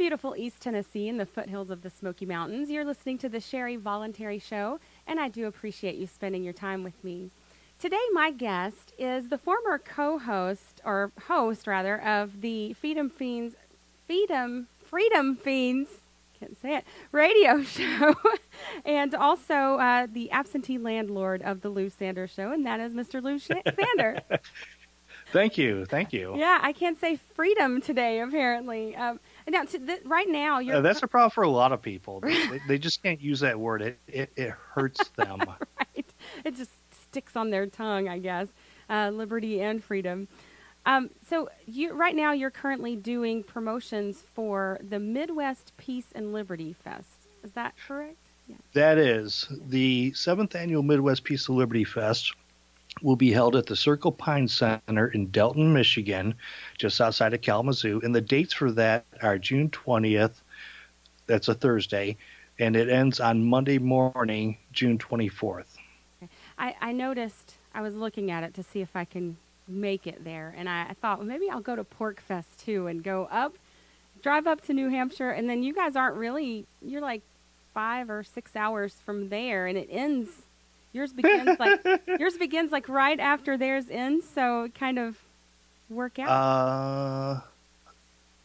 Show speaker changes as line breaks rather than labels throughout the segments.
beautiful East Tennessee in the foothills of the Smoky Mountains. You're listening to the Sherry Voluntary Show, and I do appreciate you spending your time with me. Today, my guest is the former co-host, or host rather, of the Freedom Fiends, can't say it, radio show, and also the absentee landlord of the Lou Sanders Show, and that is Mr. Lou Sanders.
Thank you. Thank you.
Yeah, I can't say freedom today, apparently. Now, right now, you're...
That's a problem for a lot of people. They just can't use that word. It hurts them.
Right. It just sticks on their tongue, I guess. Liberty and freedom. So right now, you're currently doing promotions for the Midwest Peace and Liberty Fest. Is that correct? Yeah.
That is. The 7th Annual Midwest Peace and Liberty Fest will be held at the Circle Pine Center in Delton, Michigan, just outside of Kalamazoo. And the dates for that are June 20th. That's a Thursday. And it ends on Monday morning, June 24th.
I noticed, I was looking at it to see if I can make it there. And I thought, well, maybe I'll go to Pork Fest too and drive up to New Hampshire. And then you guys aren't really, you're like 5 or 6 hours from there. And it ends... Yours begins like right after theirs ends, so it kind of work out.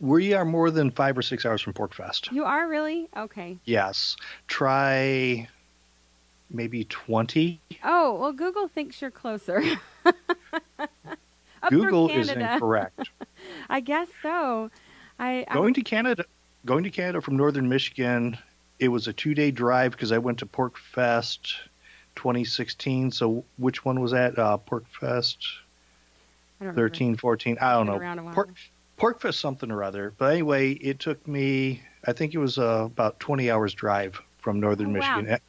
We are more than 5 or 6 hours from Pork Fest.
You are really? Okay.
Yes. Try maybe 20.
Oh, well, Google thinks you're closer.
Google is incorrect.
I guess so.
Going to Canada from northern Michigan, it was a 2-day drive because I went to Pork Fest 2016. So which one was that? Pork Fest 13, 14. I don't know. Pork Fest something or other. But anyway, it took me, I think it was about 20 hours drive from northern Michigan. Wow.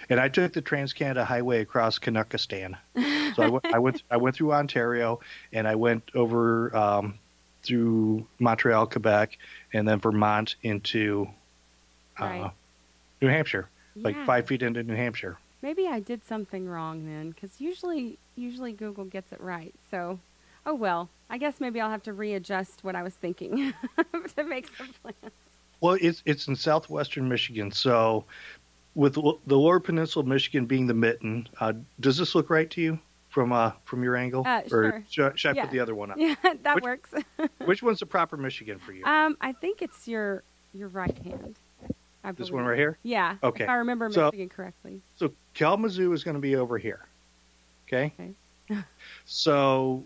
And I took the Trans-Canada Highway across Canuckistan. So I went through Ontario, and I went over through Montreal, Quebec, and then Vermont into New Hampshire, like 5 feet into New Hampshire.
Maybe I did something wrong then, because usually Google gets it right. So, oh well. I guess maybe I'll have to readjust what I was thinking to make some plans.
Well, it's in southwestern Michigan, so with the Lower Peninsula of Michigan being the mitten, does this look right to you from your angle?
Sure.
Or should I put the other one up?
Yeah, that works.
Which one's the proper Michigan for you?
I think it's your right hand.
This one right here?
Yeah.
Okay.
If I remember Michigan correctly.
So Kalamazoo is going to be over here. Okay. So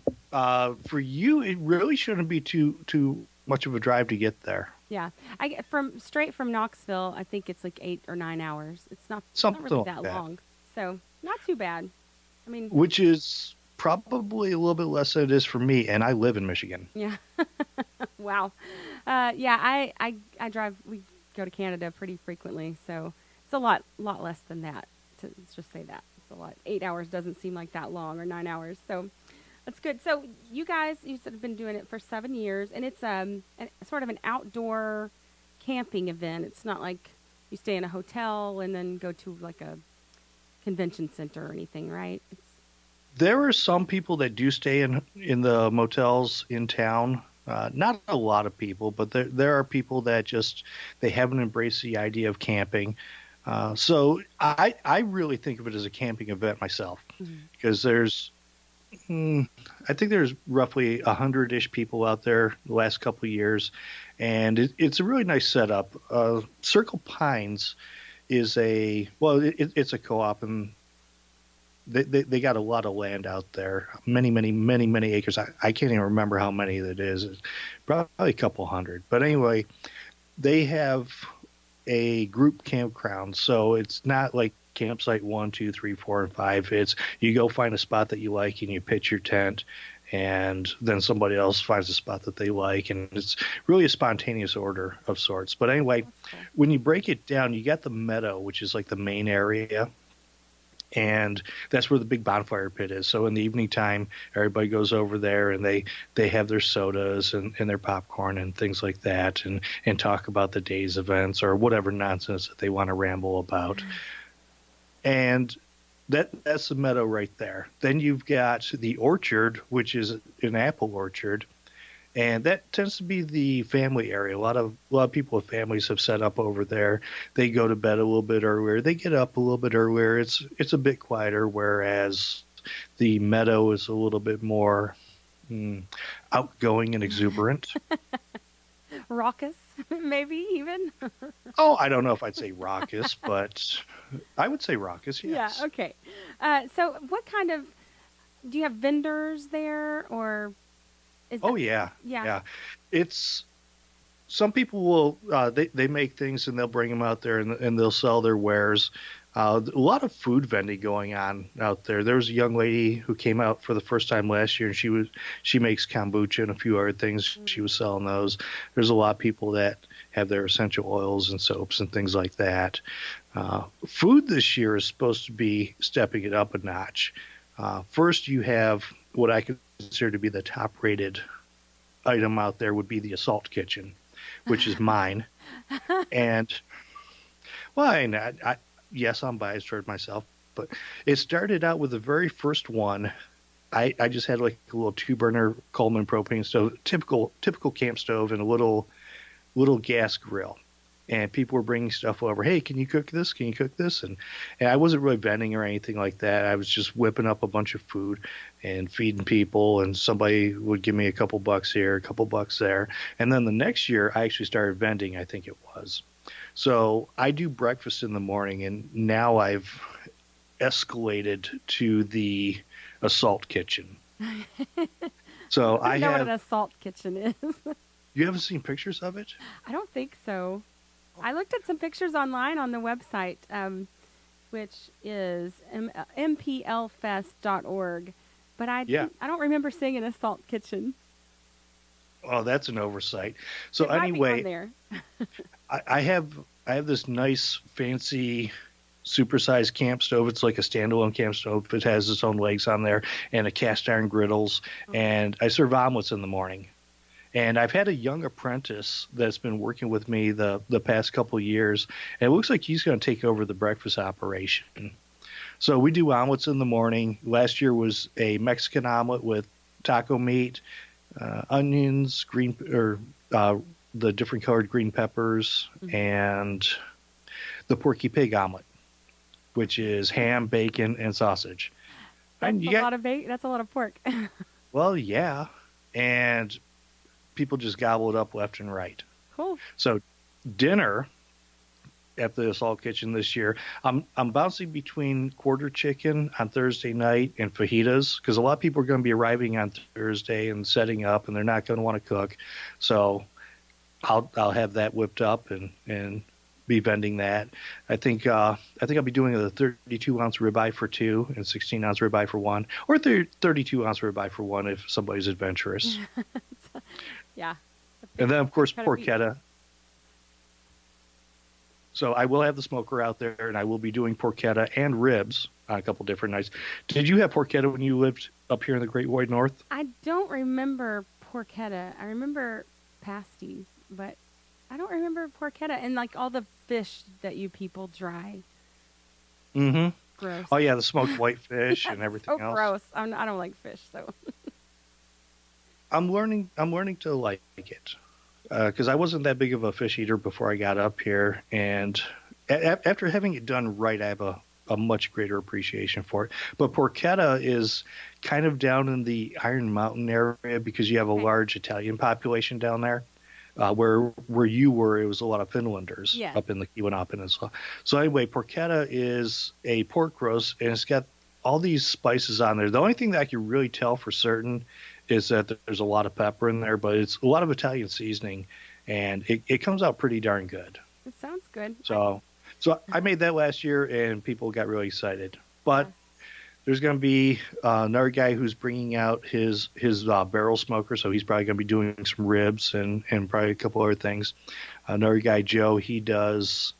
for you, it really shouldn't be too much of a drive to get there.
Yeah. I get straight from Knoxville. I think it's like 8 or 9 hours. It's not really that long. So not too bad. I mean,
which is probably a little bit less than it is for me, and I live in Michigan.
Yeah. Wow. Yeah. I drive. We go to Canada pretty frequently, so it's a lot less than that. Let's just say that it's a lot. 8 hours doesn't seem like that long, or 9 hours. So that's good. So you guys, you said have been doing it for 7 years, and it's sort of an outdoor camping event. It's not like you stay in a hotel and then go to like a convention center or anything, right?
There are some people that do stay in the motels in town. Not a lot of people, but there are people that they haven't embraced the idea of camping. So I really think of it as a camping event myself, because I think there's roughly 100-ish people out there the last couple of years, and it's a really nice setup. Circle Pines is it's a co-op, and they got a lot of land out there, many acres. I can't even remember how many that is. It's probably a couple hundred. But anyway, they have a group campground, so it's not like campsite 1, 2, 3, 4, and 5. It's you go find a spot that you like and you pitch your tent, and then somebody else finds a spot that they like, and it's really a spontaneous order of sorts. But anyway, when you break it down, you got the meadow, which is like the main area. And that's where the big bonfire pit is. So in the evening time, everybody goes over there and they have their sodas and their popcorn and things like that, and talk about the day's events or whatever nonsense that they want to ramble about. Mm-hmm. And that's the meadow right there. Then you've got the orchard, which is an apple orchard. and that tends to be the family area. A lot of people with families have set up over there. They go to bed a little bit earlier. They get up a little bit earlier. It's a bit quieter, whereas the meadow is a little bit more outgoing and exuberant.
Raucous, maybe even.
Oh, I don't know if I'd say raucous, but I would say raucous,
Yeah.
yes.
Okay. So, what kind of do you have vendors there, or is that?
Oh yeah,
Yeah.
yeah. It's some people will they make things and they'll bring them out there and they'll sell their wares. A lot of food vending going on out there. There was a young lady who came out for the first time last year, and she makes kombucha and a few other things. She was selling those. There's a lot of people that have their essential oils and soaps and things like that. Food this year is supposed to be stepping it up a notch. First, you have what I consider to be the top-rated item out there would be the Assault Kitchen, which is mine. And well, yes, I'm biased toward myself, but it started out with the very first one. I just had like a little 2-burner Coleman propane stove, typical camp stove, and a little gas grill. And people were bringing stuff over. Hey, can you cook this? Can you cook this? And I wasn't really vending or anything like that. I was just whipping up a bunch of food and feeding people. And somebody would give me a couple bucks here, a couple bucks there. And then the next year, I actually started vending, I think it was. So I do breakfast in the morning, and now I've escalated to the Assault Kitchen. So
I
I
don't know what
have.
an assault kitchen is.
You haven't seen pictures of it?
I don't think so. I looked at some pictures online on the website, which is mplfest.org, but
Yeah.
I don't remember seeing an assault kitchen.
Oh, that's an oversight. So
It might be on
anyway,
there.
I have this nice fancy supersized camp stove. It's like a standalone camp stove. It has its own legs on there and a cast iron griddles. And I serve omelets in the morning. And I've had a young apprentice that's been working with me the past couple of years, and it looks like he's going to take over the breakfast operation. So we do omelets in the morning. Last year was a Mexican omelet with taco meat, onions, the different colored green peppers, and the Porky Pig omelet, which is ham, bacon, and sausage.
That's
And
a lot of that's a lot of pork.
well, yeah, and people just gobble it up left and right.
Cool.
So dinner at the Assault Kitchen this year, I'm bouncing between quarter chicken on Thursday night and fajitas because a lot of people are going to be arriving on Thursday and setting up, and they're not going to want to cook. So I'll have that whipped up and be vending that. I think I'll be doing a 32-ounce ribeye for 2 and 16-ounce ribeye for 1, or 32-ounce ribeye for 1 if somebody's adventurous.
Yeah.
And then, of course,
Kind of meat.
porchetta. So I will have the smoker out there, and I will be doing porchetta and ribs on a couple different nights. Did you have porchetta when you lived up here in the Great White North?
I don't remember porchetta. I remember pasties, but I don't remember porchetta and like all the fish that you people dry.
Mm-hmm.
Gross.
Oh, yeah, the smoked whitefish and everything
So
else.
gross. I don't like fish, so.
I'm learning to like it because I wasn't that big of a fish eater before I got up here, and after having it done right, I have a much greater appreciation for it. But porchetta is kind of down in the Iron Mountain area because you have a large Italian population down there. Where you were, it was a lot of Finlanders
Yeah.
up in the Keweenaw Peninsula. So anyway, porchetta is a pork roast, and it's got all these spices on there. The only thing that I can really tell for certain is that there's a lot of pepper in there, but it's a lot of Italian seasoning, and it comes out pretty darn good.
It sounds good.
So I made that last year, and people got really excited. But there's going to be another guy who's bringing out his barrel smoker, so he's probably going to be doing some ribs and probably a couple other things. Another guy, Joe, he does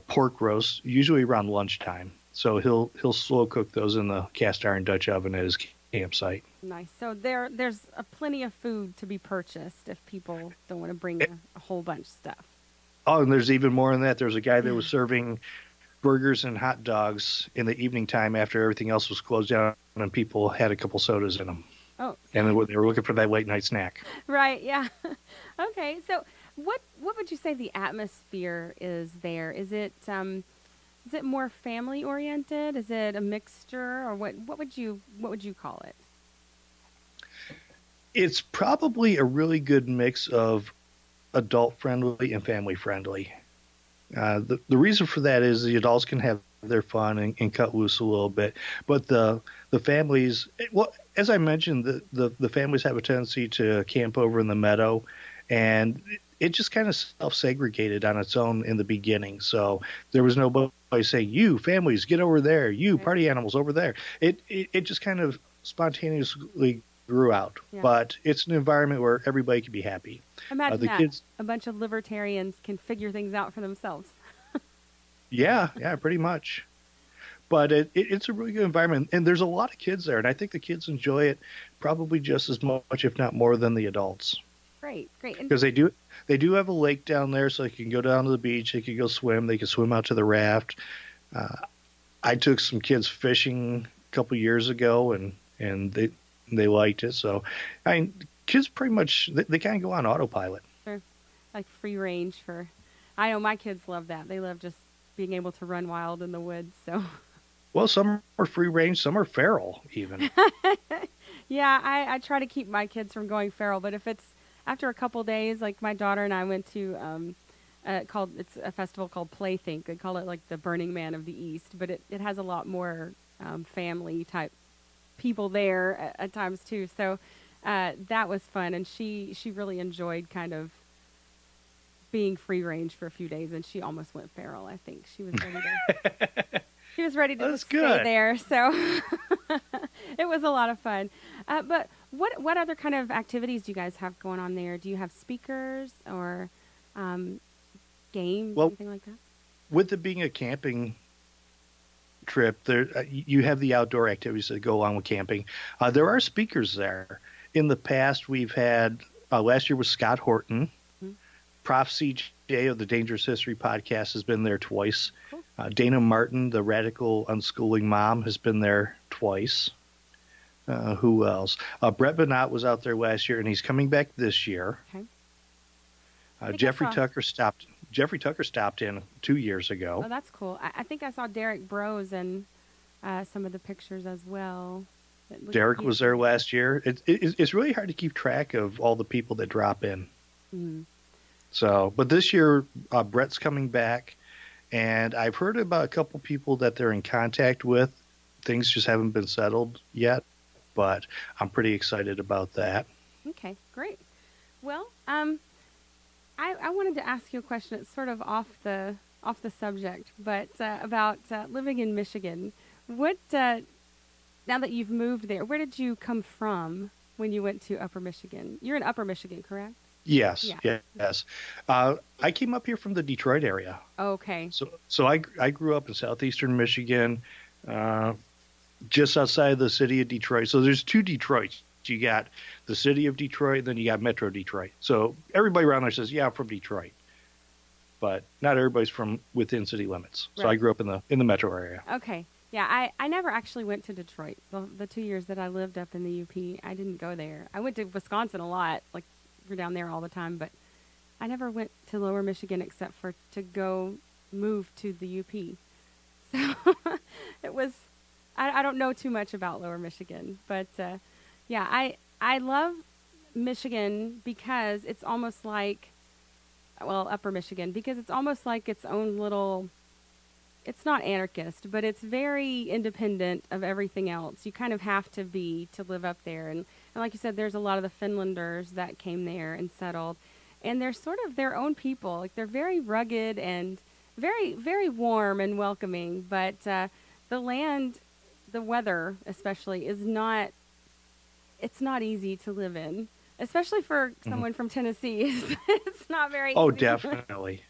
pork roast, usually around lunchtime. So he'll slow cook those in the cast iron Dutch oven at his campsite.
Nice. So there's plenty of food to be purchased if people don't want to bring a whole bunch of stuff.
Oh, and there's even more than that. There's a guy that was serving burgers and hot dogs in the evening time after everything else was closed down and people had a couple sodas in them.
Oh,
and they were looking for that late night snack.
right. Yeah. Okay. So, what would you say the atmosphere is there? Is it more family oriented? Is it a mixture, or what would you call it?
It's probably a really good mix of adult friendly and family friendly. The reason for that is the adults can have their fun and cut loose a little bit, but the families, well, as I mentioned, the families have a tendency to camp over in the meadow, and it just kind of self segregated on its own in the beginning. So there was nobody saying, "You families get over there, you
Right.
party animals over there." It just kind of spontaneously grew out,
Yeah.
but it's an environment where everybody can be happy.
Imagine
The
that
kids,
a bunch of libertarians can figure things out for themselves.
yeah, pretty much. But it's a really good environment, and there's a lot of kids there, and I think the kids enjoy it probably just as much, if not more, than the adults,
Great, great. And
because they do have a lake down there, so they can go down to the beach, they can go swim, they can swim out to the raft. Uh, I took some kids fishing a couple years ago, and they liked it. So, I mean, kids pretty much they kind of go on autopilot.
they're like free range for. I know my kids love that. They love just being able to run wild in the woods. So.
Well, some are free range, some are feral, even.
Yeah, I try to keep my kids from going feral, but if it's after a couple days, like my daughter and I went to it's a festival called Playthink. They call it like the Burning Man of the East, but it has a lot more family type people there at times too. So that was fun, and she really enjoyed kind of being free range for a few days, and she almost went feral. I think she was ready to. She was ready to
That's
just stay
good.
there, so it was a lot of fun. But what other kind of activities do you guys have going on there? Do you have speakers or games,
Well,
anything like that?
with it being a camping trip, there you have the outdoor activities that go along with camping. There are speakers there. In the past, we've had last year was Scott Horton.
Mhm.
Prof. CJ of the Dangerous History podcast has been there twice.
Cool.
Dana Martin, the radical unschooling mom, has been there twice. Who else? Brett Bennett was out there last year, and he's coming back this year.
Okay. I think I
Jeffrey
saw-
Tucker stopped. Jeffrey Tucker stopped in 2 years ago.
Oh, that's cool. I think I saw Derek Bros and some of the pictures as well. It looked
Derek was there
beautiful.
last year. It's really hard to keep track of all the people that drop in.
Mhm.
So, but this year, Brett's coming back, and I've heard about a couple people that they're in contact with. Things just haven't been settled yet, but I'm pretty excited about that.
Okay, great. Well, I wanted to ask you a question. It's sort of off the subject, but about living in Michigan. What now that you've moved there, where did you come from when you went to Upper Michigan? You're in Upper Michigan, correct?
Yes,
Yeah.
yes. I came up here from the Detroit area.
Okay.
So I grew up in southeastern Michigan, just outside the city of Detroit. So there's two Detroits. You got the city of Detroit, then you got Metro Detroit. So everybody around there says, "Yeah, I'm from Detroit," but not everybody's from within city limits. So I
Right.
grew up in the metro area.
Okay. Yeah, I never actually went to Detroit. The 2 years that I lived up in the UP, I didn't go there. I went to Wisconsin a lot. Like, we're down there all the time, but I never went to Lower Michigan except for to go move to the UP. So it was, I don't know too much about Lower Michigan, but yeah, I love Michigan because it's almost like, well, Upper Michigan, because it's almost like its own little, it's not anarchist, but it's very independent of everything else. You kind of have to be to live up there. And like you said, there's a lot of the Finlanders that came there and settled. And they're sort of their own people. Like, they're very rugged and very, very warm and welcoming. But the land, the weather especially, is not, it's not easy to live in. Especially for someone from Tennessee. It's not very
Oh,
easy.
definitely,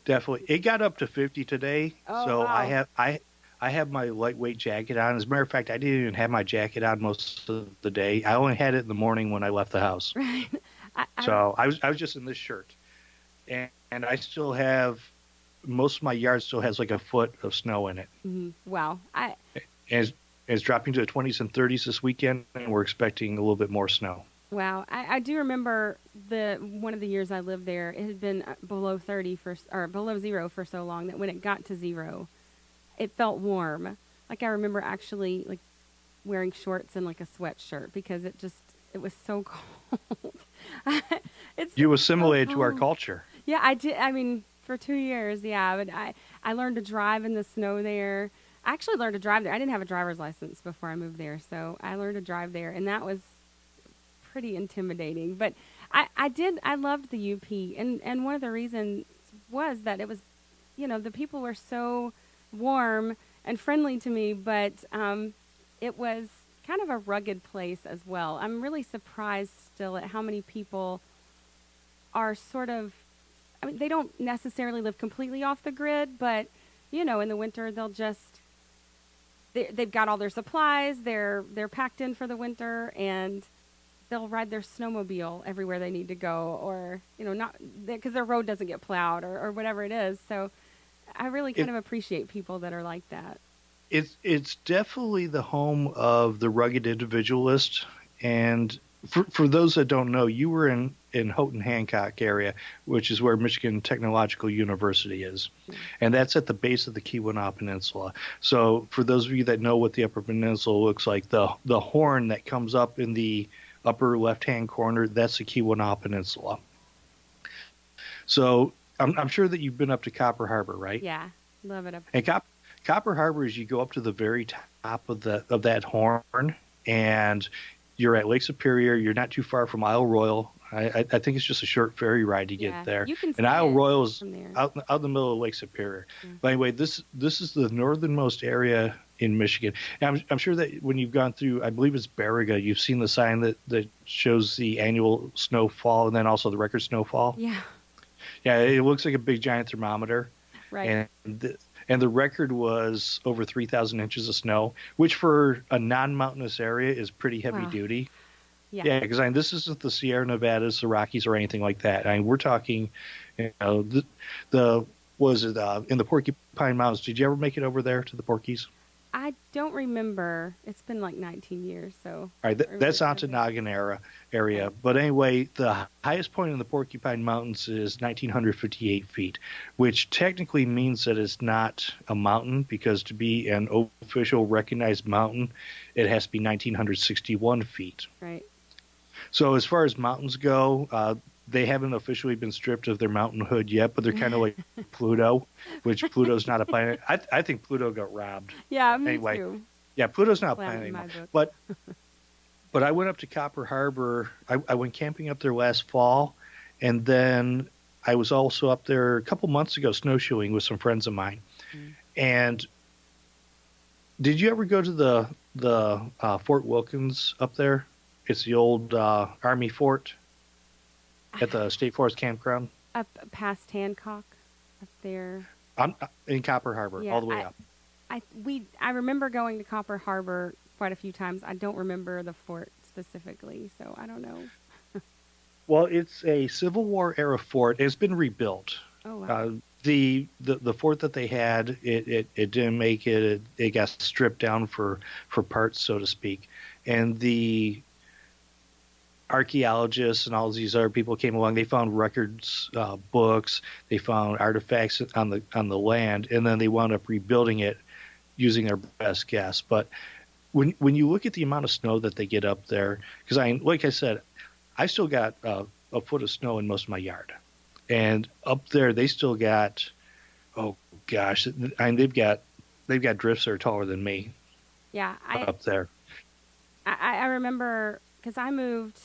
definitely. It got up to 50 today,
Oh,
so
wow.
I have my lightweight jacket on. As a matter of fact, I didn't even have my jacket on most of the day. I only had it in the morning when I left the house.
Right. I
So I was just in this shirt, and I still have most of my yard still has like a foot of snow in it,
wow.
and It's dropping to the 20s and 30s this weekend, and we're expecting a little bit more snow.
Wow, I do remember the one of the years I lived there. It had been below 30 or below zero for so long that when it got to zero, it felt warm. Like I remember actually like wearing shorts and like a sweatshirt because it was so cold. It's
You
so
assimilated to our
cold.
culture.
Yeah, I did. I mean, for 2 years, yeah. But I learned to drive in the snow there. I actually learned to drive there. I didn't have a driver's license before I moved there, so I learned to drive there, and that was pretty intimidating. But I loved the UP, and one of the reasons was that it was, the people were so warm and friendly to me, but it was kind of a rugged place as well. I'm really surprised still at how many people are sort of, I mean, they don't necessarily live completely off the grid, but in the winter they'll just they've got all their supplies, they're packed in for the winter, and they'll ride their snowmobile everywhere they need to go, or not because their road doesn't get plowed or whatever it is. So I really kind
It,
of appreciate people that are like that.
it's definitely the home of the rugged individualist. And for those that don't know, you were in Houghton Hancock area, which is where Michigan Technological University is. And that's at the base of the Keweenaw Peninsula. So for those of you that know what the Upper Peninsula looks like, the horn that comes up in the upper left-hand corner, that's the Keweenaw Peninsula. So I'm sure that you've been up to Copper Harbor, right?
Yeah, love it up
And
there.
Copper Harbor is you go up to the very top of that horn, and you're at Lake Superior. You're not too far from Isle Royal. I think it's just a short ferry ride to get
Yeah,
there.
you can
And
see
Isle
it
Royal is
from there.
out in the middle of Lake Superior.
Yeah.
But anyway, this is the northernmost area in Michigan. And I'm sure that when you've gone through, I believe it's Baraga, you've seen the sign that shows the annual snowfall and then also the record snowfall.
Yeah,
Yeah, it looks like a big giant thermometer.
right.
And the record was over 3,000 inches of snow, which for a non-mountainous area is pretty heavy
Wow.
duty.
Yeah,
Yeah, because I mean, this isn't the Sierra Nevadas, the Rockies, or anything like that. I mean, we're talking, the was it in the Porcupine Mountains? Did you ever make it over there to the Porkies?
I don't remember. It's been like 19 years, so
All right,
I don't remember
that's
quite a bit.
Ontonagon area. But anyway, the highest point in the Porcupine Mountains is 1,958 feet, which technically means that it's not a mountain because to be an official recognized mountain, it has to be 1,961 feet.
Right.
So as far as mountains go, they haven't officially been stripped of their mountainhood yet, but they're kind of like Pluto, which Pluto's not a planet. I think Pluto got robbed.
Yeah, me
Anyway,
too.
yeah, Pluto's not a
Planet
planet
in my
anymore.
book.
But I went up to Copper Harbor. I went camping up there last fall, and then I was also up there a couple months ago snowshoeing with some friends of mine.
Mm.
And did you ever go to the Fort Wilkins up there? It's the old Army fort at the State Forest Campground.
Up past Hancock, up there.
I'm in Copper Harbor,
Yeah,
all the way up.
I remember going to Copper Harbor quite a few times. I don't remember the fort specifically, so I don't know.
Well, it's a Civil War era fort. It's been rebuilt.
Oh wow.
The fort that they had, it didn't make it. It got stripped down for parts, so to speak. And the archaeologists and all these other people came along. They found records, books. They found artifacts on the land, and then they wound up rebuilding it using their best guess. But when you look at the amount of snow that they get up there, because like I said, I still got a foot of snow in most of my yard, and up there they still got, oh gosh, I mean they've got drifts that are taller than me
Yeah,
up there.
I remember because I moved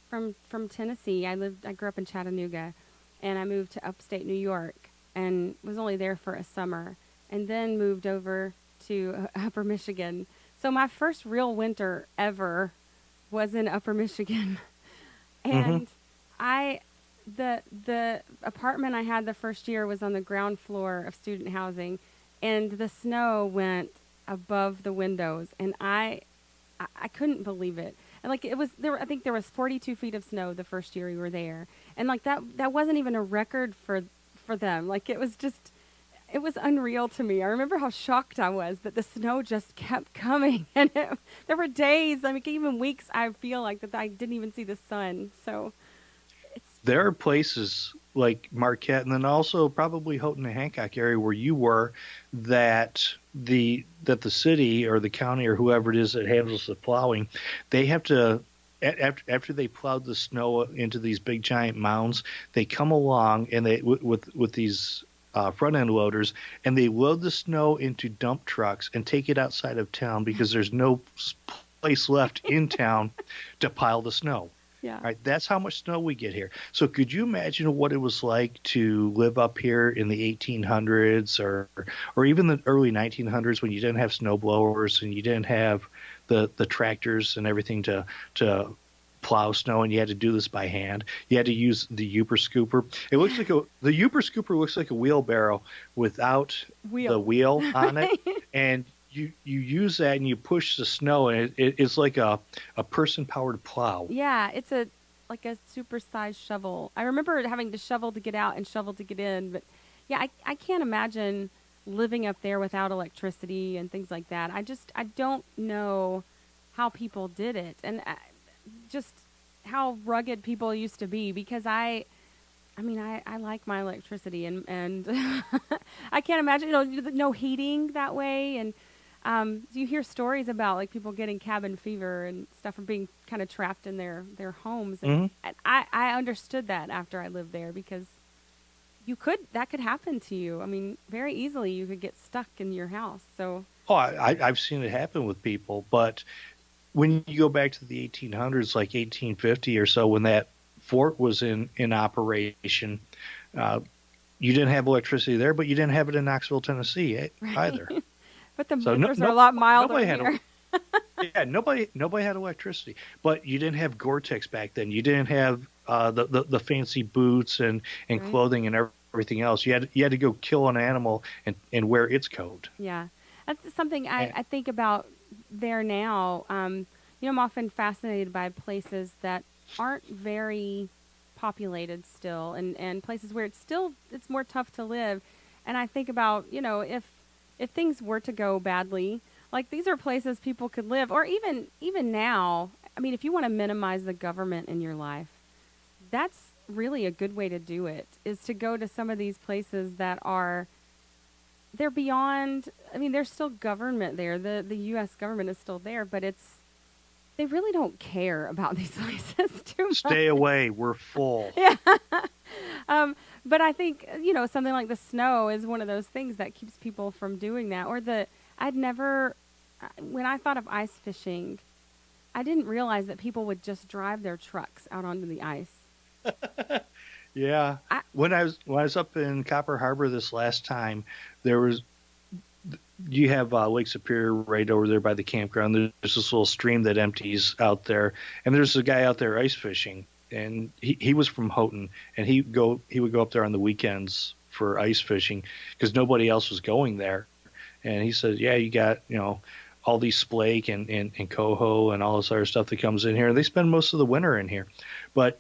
from Tennessee. I grew up in Chattanooga, and I moved to upstate New York, and was only there for a summer, and then moved over to Upper Michigan. So my first real winter ever was in Upper Michigan, and the apartment I had the first year was on the ground floor of student housing, and the snow went above the windows, and I couldn't believe it. And like it was there, I think there was 42 feet of snow the first year we were there, and like that wasn't even a record for them. Like it it was unreal to me. I remember how shocked I was that the snow just kept coming, and there were days, I mean, even weeks, I feel like that I didn't even see the sun. So it's
There are places like Marquette, and then also probably Houghton and Hancock area where you were, that the city or the county or whoever it is that handles the plowing, they have to, after they plowed the snow into these big giant mounds, they come along and they with these front end loaders, and they load the snow into dump trucks and take it outside of town because there's no place left in town to pile the snow.
yeah,
All right, that's how much snow we get here. So could you imagine what it was like to live up here in the 1800s or even the early 1900s when you didn't have snow blowers and you didn't have the tractors and everything to plow snow, and you had to do this by hand. You had to use the Uper scooper. It looks like the Uper scooper looks like a wheelbarrow without the wheel on it, and you use that and you push the snow, and it's like a person powered plow.
yeah. It's like a supersized shovel. I remember having to shovel to get out and shovel to get in, but yeah, I can't imagine living up there without electricity and things like that. I don't know how people did it, and just how rugged people used to be, because I mean, I like my electricity, and I can't imagine, no heating that way. And you hear stories about like people getting cabin fever and stuff, or being kind of trapped in their homes. And I understood that after I lived there, because that could happen to you. I mean, very easily you could get stuck in your house. So,
I've seen it happen with people, but when you go back to the 1800s, like 1850 or so, when that fort was in operation, you didn't have electricity there, but you didn't have it in Knoxville, Tennessee either.
but the winters are a lot milder here.
Yeah, nobody had electricity, but you didn't have Gore-Tex back then. You didn't have the fancy boots and
Right.
clothing and everything else. You had to go kill an animal and wear its coat.
Yeah, that's something I think about there now. I'm often fascinated by places that aren't very populated still, and places where it's more tough to live. And I think about, if things were to go badly, like these are places people could live, or even now. I mean, if you want to minimize the government in your life, that's really a good way to do it, is to go to some of these places that they're beyond. I mean, there's still government there. The U.S. government is still there, but they really don't care about these places too much.
Stay away. We're full.
Yeah. But I think, something like the snow is one of those things that keeps people from doing that. Or when I thought of ice fishing, I didn't realize that people would just drive their trucks out onto the ice.
Yeah. When I was up in Copper Harbor this last time, you have Lake Superior right over there by the campground. There's this little stream that empties out there, and there's a guy out there ice fishing, and he was from Houghton, and he would go up there on the weekends for ice fishing because nobody else was going there. And he said, yeah, you got all these splake and coho and all this other stuff that comes in here. They spend most of the winter in here, but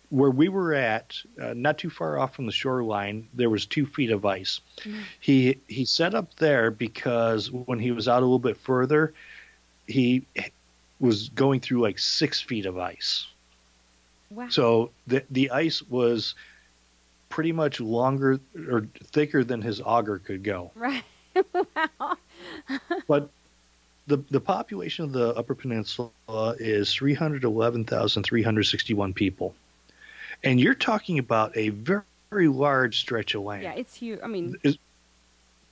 where we were at, not too far off from the shoreline, there was 2 feet of ice. Mm. He set up there because when he was out a little bit further, he was going through like 6 feet of ice.
Wow.
So the ice was pretty much longer or thicker than his auger could go.
Right. Wow.
But the population of the Upper Peninsula is 311,361 people. And you're talking about a very, very large stretch of land.
Yeah, it's huge. I mean,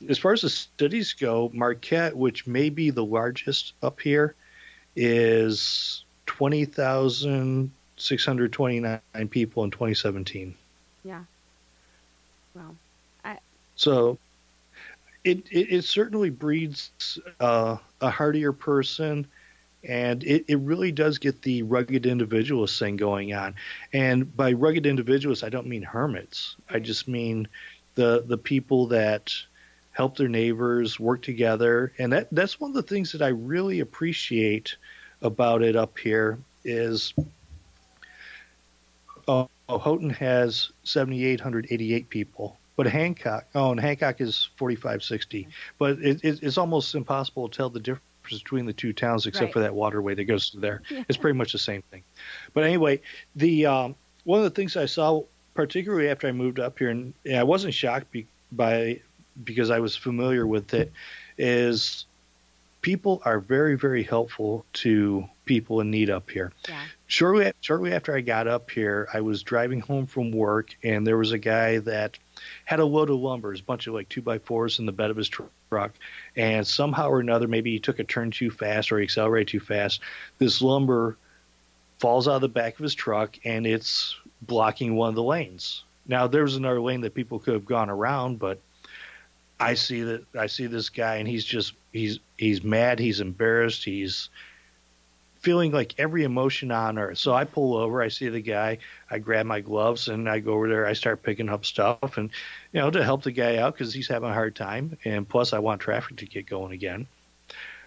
as far as the cities go, Marquette, which may be the largest up here, is 20,629 people in 2017.
Yeah. Wow.
So it certainly breeds a hardier person. And it really does get the rugged individualist thing going on. And by rugged individualists, I don't mean hermits. I just mean the people that help their neighbors, work together. And that's one of the things that I really appreciate about it up here is Houghton has 7,888 people. But Hancock, oh, and Hancock is 4560.
Okay.
But it's almost impossible to tell the difference between the two towns except
Right.
for that waterway that goes through there.
Yeah.
It's pretty much the same thing. But anyway, the one of the things I saw, particularly after I moved up here, and I wasn't shocked by because I was familiar with it, is people are very, very helpful to people in need up here.
Yeah.
Shortly after I got up here, I was driving home from work, and there was a guy that had a load of lumber, a bunch of like 2x4s in the bed of his truck, and somehow or another, maybe he took a turn too fast or he accelerated too fast. This lumber falls out of the back of his truck, and it's blocking one of the lanes. Now there was another lane that people could have gone around, but I see this guy, and he's mad, he's embarrassed, he's feeling like every emotion on earth. So I pull over, I see the guy, I grab my gloves, and I go over there, I start picking up stuff, and to help the guy out because he's having a hard time, and plus I want traffic to get going again.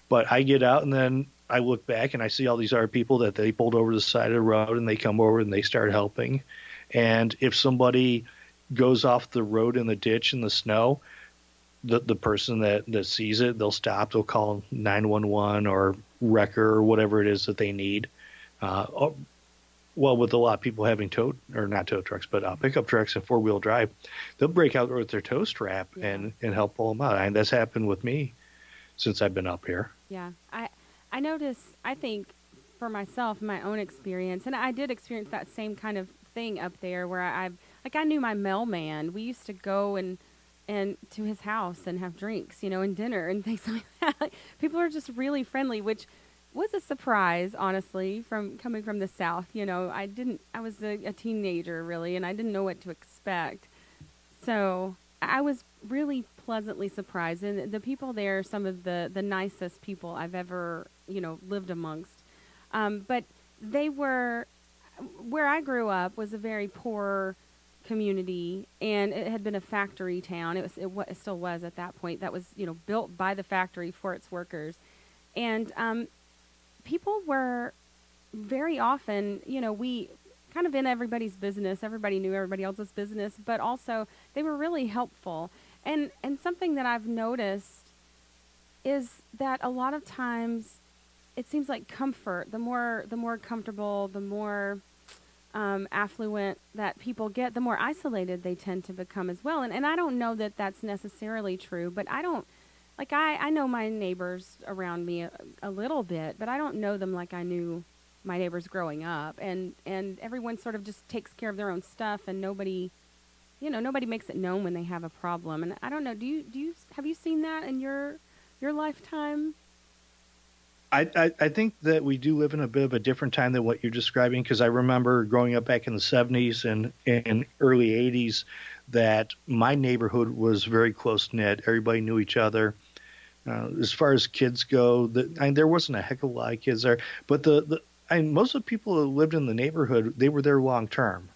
But I get out, and then I look back and I see all these other people that they pulled over the side of the road, and they come over and they start helping. And if somebody goes off the road in the ditch in the snow, the person that sees it, they'll stop, they'll call 911 or wrecker or whatever it is that they need. Well, with a lot of people having not tow trucks, but pickup trucks and four-wheel drive, they'll break out with their tow strap
Yeah.
and help pull them out. And that's happened with me since I've been up here.
Yeah. I notice, I think for myself, my own experience, and I did experience that same kind of thing up there where I knew my mailman. We used to go and to his house and have drinks, and dinner and things like that. Like, people are just really friendly, which was a surprise, honestly, from coming from the South. I was a teenager really, and I didn't know what to expect. So I was really pleasantly surprised. And the people there are some of the nicest people I've ever, lived amongst. But they were, where I grew up was a very poor community, and it had been a factory town. It still was at that point. That was, built by the factory for its workers. And people were very often, we kind of in everybody's business. Everybody knew everybody else's business, but also they were really helpful. And something that I've noticed is that a lot of times it seems like comfort, the more comfortable, the more affluent that people get, the more isolated they tend to become as well. And I don't know that that's necessarily true, but I know my neighbors around me a little bit, but I don't know them like I knew my neighbors growing up. And everyone sort of just takes care of their own stuff, and nobody makes it known when they have a problem. And I don't know, have you seen that in your lifetime?
I think that we do live in a bit of a different time than what you're describing, because I remember growing up back in the 70s and early 80s that my neighborhood was very close knit. Everybody knew each other. As far as kids go, there wasn't a heck of a lot of kids there, but most of the people who lived in the neighborhood, they were there long term.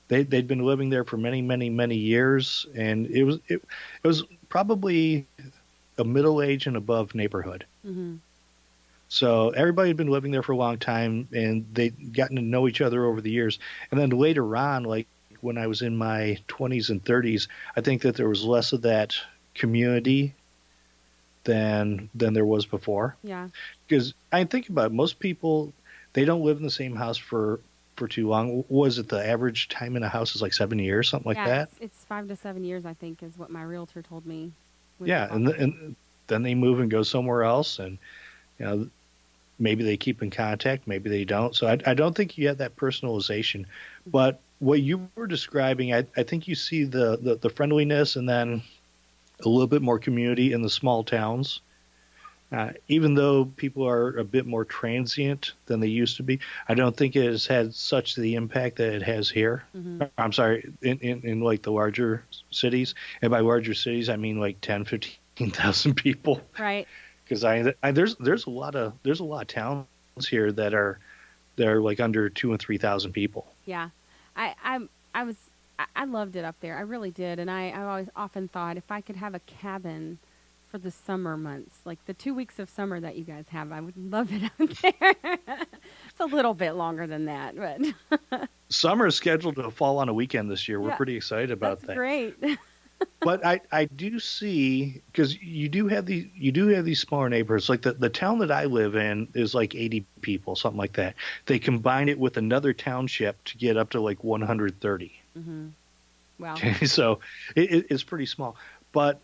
They'd been living there for many, many, many years, and it was probably a middle age and above neighborhood.
Mm-hmm.
So everybody had been living there for a long time, and they'd gotten to know each other over the years. And then later on, like when I was in my 20s and 30s, I think that there was less of that community than there was before.
Yeah.
Because I think about it, most people, they don't live in the same house for too long. Was it the average time in a house is like 7 years, something like that?
It's 5 to 7 years, I think, is what my realtor told me.
Yeah, and then they move and go somewhere else, and maybe they keep in contact, maybe they don't. So I don't think you have that personalization. But what you were describing, I think you see the friendliness and then a little bit more community in the small towns. Even though people are a bit more transient than they used to be, I don't think it has had such the impact that it has here.
Mm-hmm.
I'm sorry, in like the larger cities. And by larger cities, I mean like 10, 15,000 people.
Right.
Because there's a lot of towns here that are like under 2,000 and 3,000 people.
Yeah, I loved it up there. I really did, and I always often thought if I could have a cabin for the summer months, like the 2 weeks of summer that you guys have, I would love it out there. It's a little bit longer than that, but
Summer is scheduled to fall on a weekend this year. We're
Yeah,
pretty excited about
that's
that.
great.
But I do see, because you do have these smaller neighborhoods. Like the town that I live in is like 80 people, something like that. They combine it with another township to get up to like 130.
hmm Wow.
Okay, so it's pretty small. But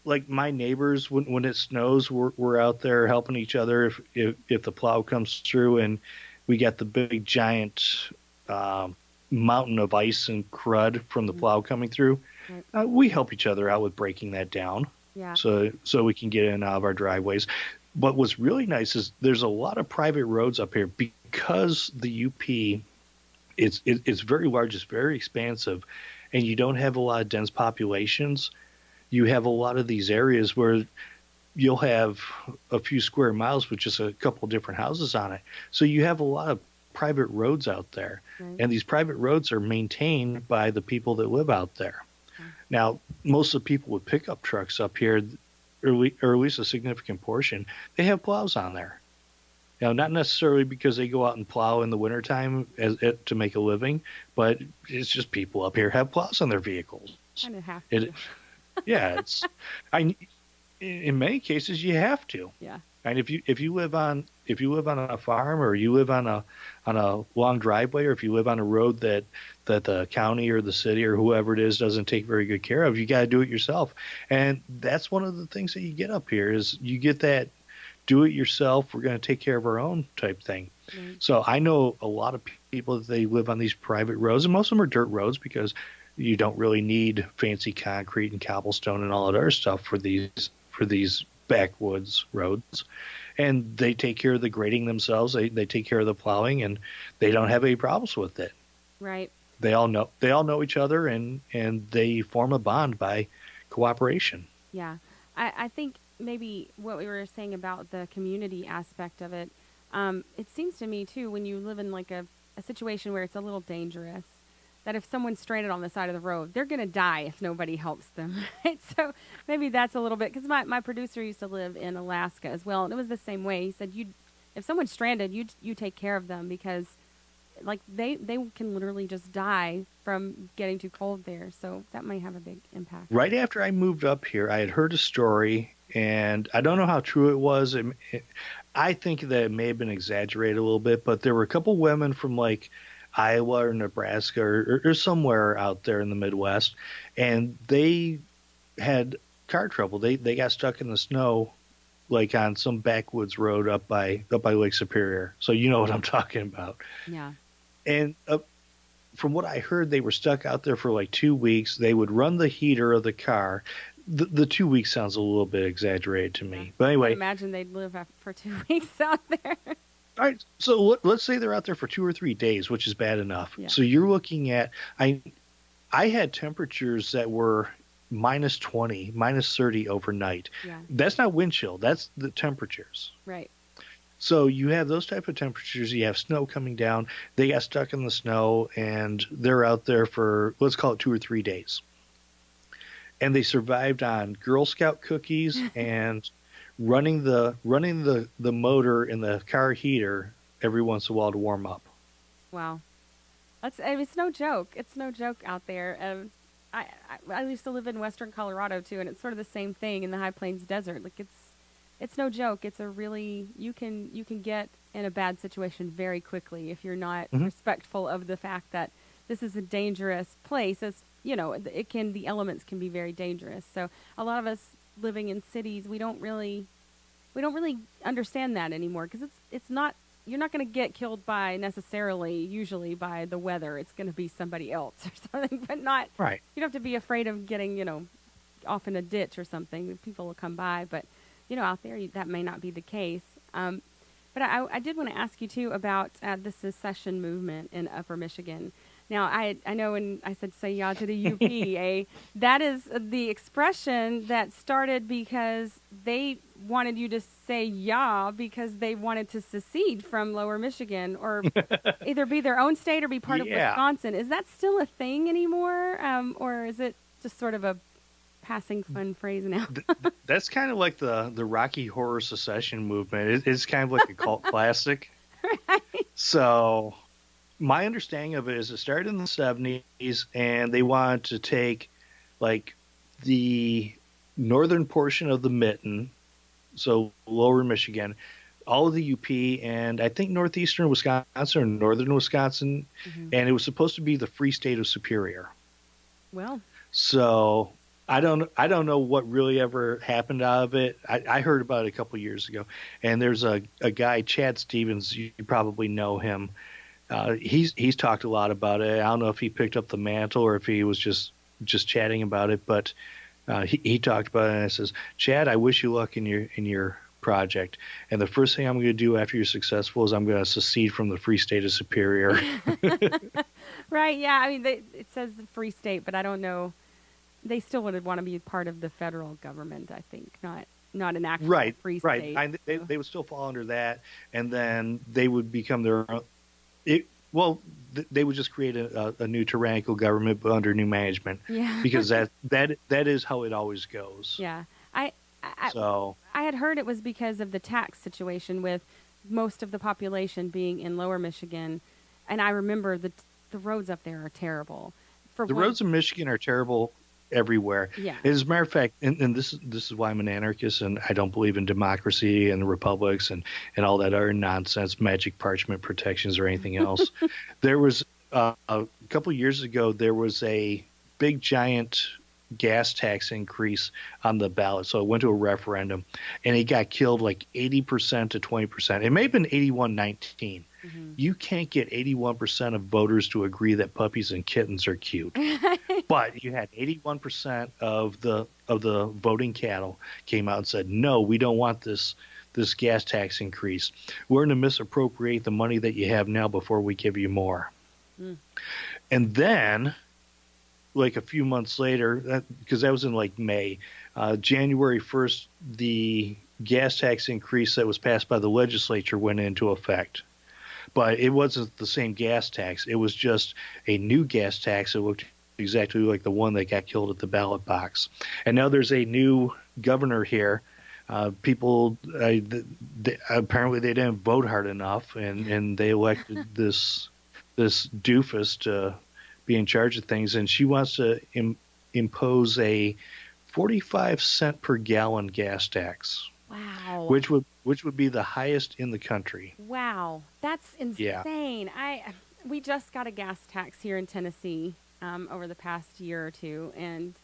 like my neighbors, when it snows, we're out there helping each other if the plow comes through and we got the big giant mountain of ice and crud from the
Mhm.
plow coming through.
Right.
We help each other out with breaking that down,
Yeah.
so we can get in and out of our driveways. But what's really nice is there's a lot of private roads up here because the UP it's very large, it's very expansive, and you don't have a lot of dense populations. You have a lot of these areas where you'll have a few square miles with just a couple different houses on it. So you have a lot of private roads out there,
Right.
and these private roads are maintained by the people that live out there.
Okay.
Now, most of the people with pickup trucks up here, or at least a significant portion, they have plows on there. Now, not necessarily because they go out and plow in the wintertime to make a living, but it's just people up here have plows on their vehicles.
Kind of have
It,
to.
yeah, in many cases you have to.
Yeah.
And if you live on a farm, or you live on a long driveway, or if you live on a road that the county or the city or whoever it is doesn't take very good care of, you got to do it yourself. And that's one of the things that you get up here is you get that do it yourself. We're going to take care of our own type thing.
Right.
So I know a lot of people that they live on these private roads, and most of them are dirt roads because you don't really need fancy concrete and cobblestone and all that other stuff for these backwoods roads. And they take care of the grading themselves. They take care of the plowing, and they don't have any problems with it.
Right.
They all know each other, and they form a bond by cooperation.
Yeah. I think maybe what we were saying about the community aspect of it, it seems to me too, when you live in like a situation where it's a little dangerous, that if someone's stranded on the side of the road, they're going to die if nobody helps them, right? So maybe that's a little bit, because my producer used to live in Alaska as well, and it was the same way. He said, if someone's stranded, you take care of them, because like they can literally just die from getting too cold there. So that might have a big impact.
Right after I moved up here, I had heard a story, and I don't know how true it was. I think that it may have been exaggerated a little bit, but there were a couple women from like Iowa or Nebraska or somewhere out there in the Midwest, and they had car trouble. They got stuck in the snow, like on some backwoods road up by Lake Superior. So you know what I'm talking about.
Yeah.
And from what I heard, they were stuck out there for like 2 weeks. They would run the heater of the car. The 2 weeks sounds a little bit exaggerated to me. But anyway,
Imagine they'd live for 2 weeks out there.
all right, so let's say they're out there for 2 or 3 days, which is bad enough.
Yeah.
So you're looking at I had temperatures that were minus 20, minus 30 overnight.
Yeah.
That's not wind chill. That's the temperatures.
Right.
So you have those type of temperatures. You have snow coming down. They got stuck in the snow, and they're out there for, let's call it 2 or 3 days. And they survived on Girl Scout cookies and running the motor in the car heater every once in a while to warm up.
Wow. It's no joke. It's no joke out there. I used to live in western Colorado too, and it's sort of the same thing in the High Plains Desert. Like it's no joke. It's a really you can get in a bad situation very quickly if you're not respectful of the fact that this is a dangerous place. As you know, the elements can be very dangerous. So a lot of us living in cities, we don't really understand that anymore, because it's not. You're not going to get killed usually by the weather. It's going to be somebody else or something, but not.
Right.
You don't have to be afraid of getting, off in a ditch or something. People will come by, but, out there, that may not be the case. But I did want to ask you, too, about the secession movement in Upper Michigan. Now, I know when I said say ya to the UP, that is the expression that started because they wanted you to say ya because they wanted to secede from Lower Michigan, or either be their own state or be part of Wisconsin. Is that still a thing anymore, or is it just sort of a passing fun phrase now?
That's kind of like the Rocky Horror secession movement. It's kind of like a cult classic.
Right.
So my understanding of it is it started in the 70s, and they wanted to take like the northern portion of the Mitten, so lower Michigan, all of the UP, and I think northeastern Wisconsin or northern Wisconsin, and it was supposed to be the Free State of Superior.
Well,
So I don't know what really ever happened out of it. I heard about it a couple years ago, and there's a guy, Chad Stevens. You probably know him. He's talked a lot about it. I don't know if he picked up the mantle or if he was just chatting about it, but he talked about it, and it says, Chad, I wish you luck in your project. And the first thing I'm going to do after you're successful is I'm going to secede from the Free State of Superior.
right. Yeah. I mean, it says the Free State, but I don't know. They still would want to be part of the federal government, I think, not an actual free state.
Right. They would still fall under that, and then they would become their own. They would just create a new tyrannical government, but under new management.
Yeah.
Because that is how it always goes.
Yeah. I had heard it was because of the tax situation with most of the population being in Lower Michigan, and I remember the roads up there are terrible.
The roads in Michigan are terrible everywhere.
Yeah.
As a matter of fact, and this is why I'm an anarchist, and I don't believe in democracy and republics and all that other nonsense, magic parchment protections or anything else. There was a couple years ago, there was a big giant gas tax increase on the ballot. So it went to a referendum, and it got killed like 80% to 20%. It may have been 81-19. You can't get 81% of voters to agree that puppies and kittens are cute. But you had 81% of the voting cattle came out and said, no, we don't want this gas tax increase. We're going to misappropriate the money that you have now before we give you more. And then, like a few months later, because that was in like May, January 1st, the gas tax increase that was passed by the legislature went into effect. But it wasn't the same gas tax. It was just a new gas tax that looked exactly like the one that got killed at the ballot box. And now there's a new governor here. People apparently they didn't vote hard enough, and they elected this doofus to be in charge of things. And she wants to impose a 45-cent per gallon gas tax.
Wow.
Which would be the highest in the country.
Wow. That's insane. Yeah. We just got a gas tax here in Tennessee over the past year or two, and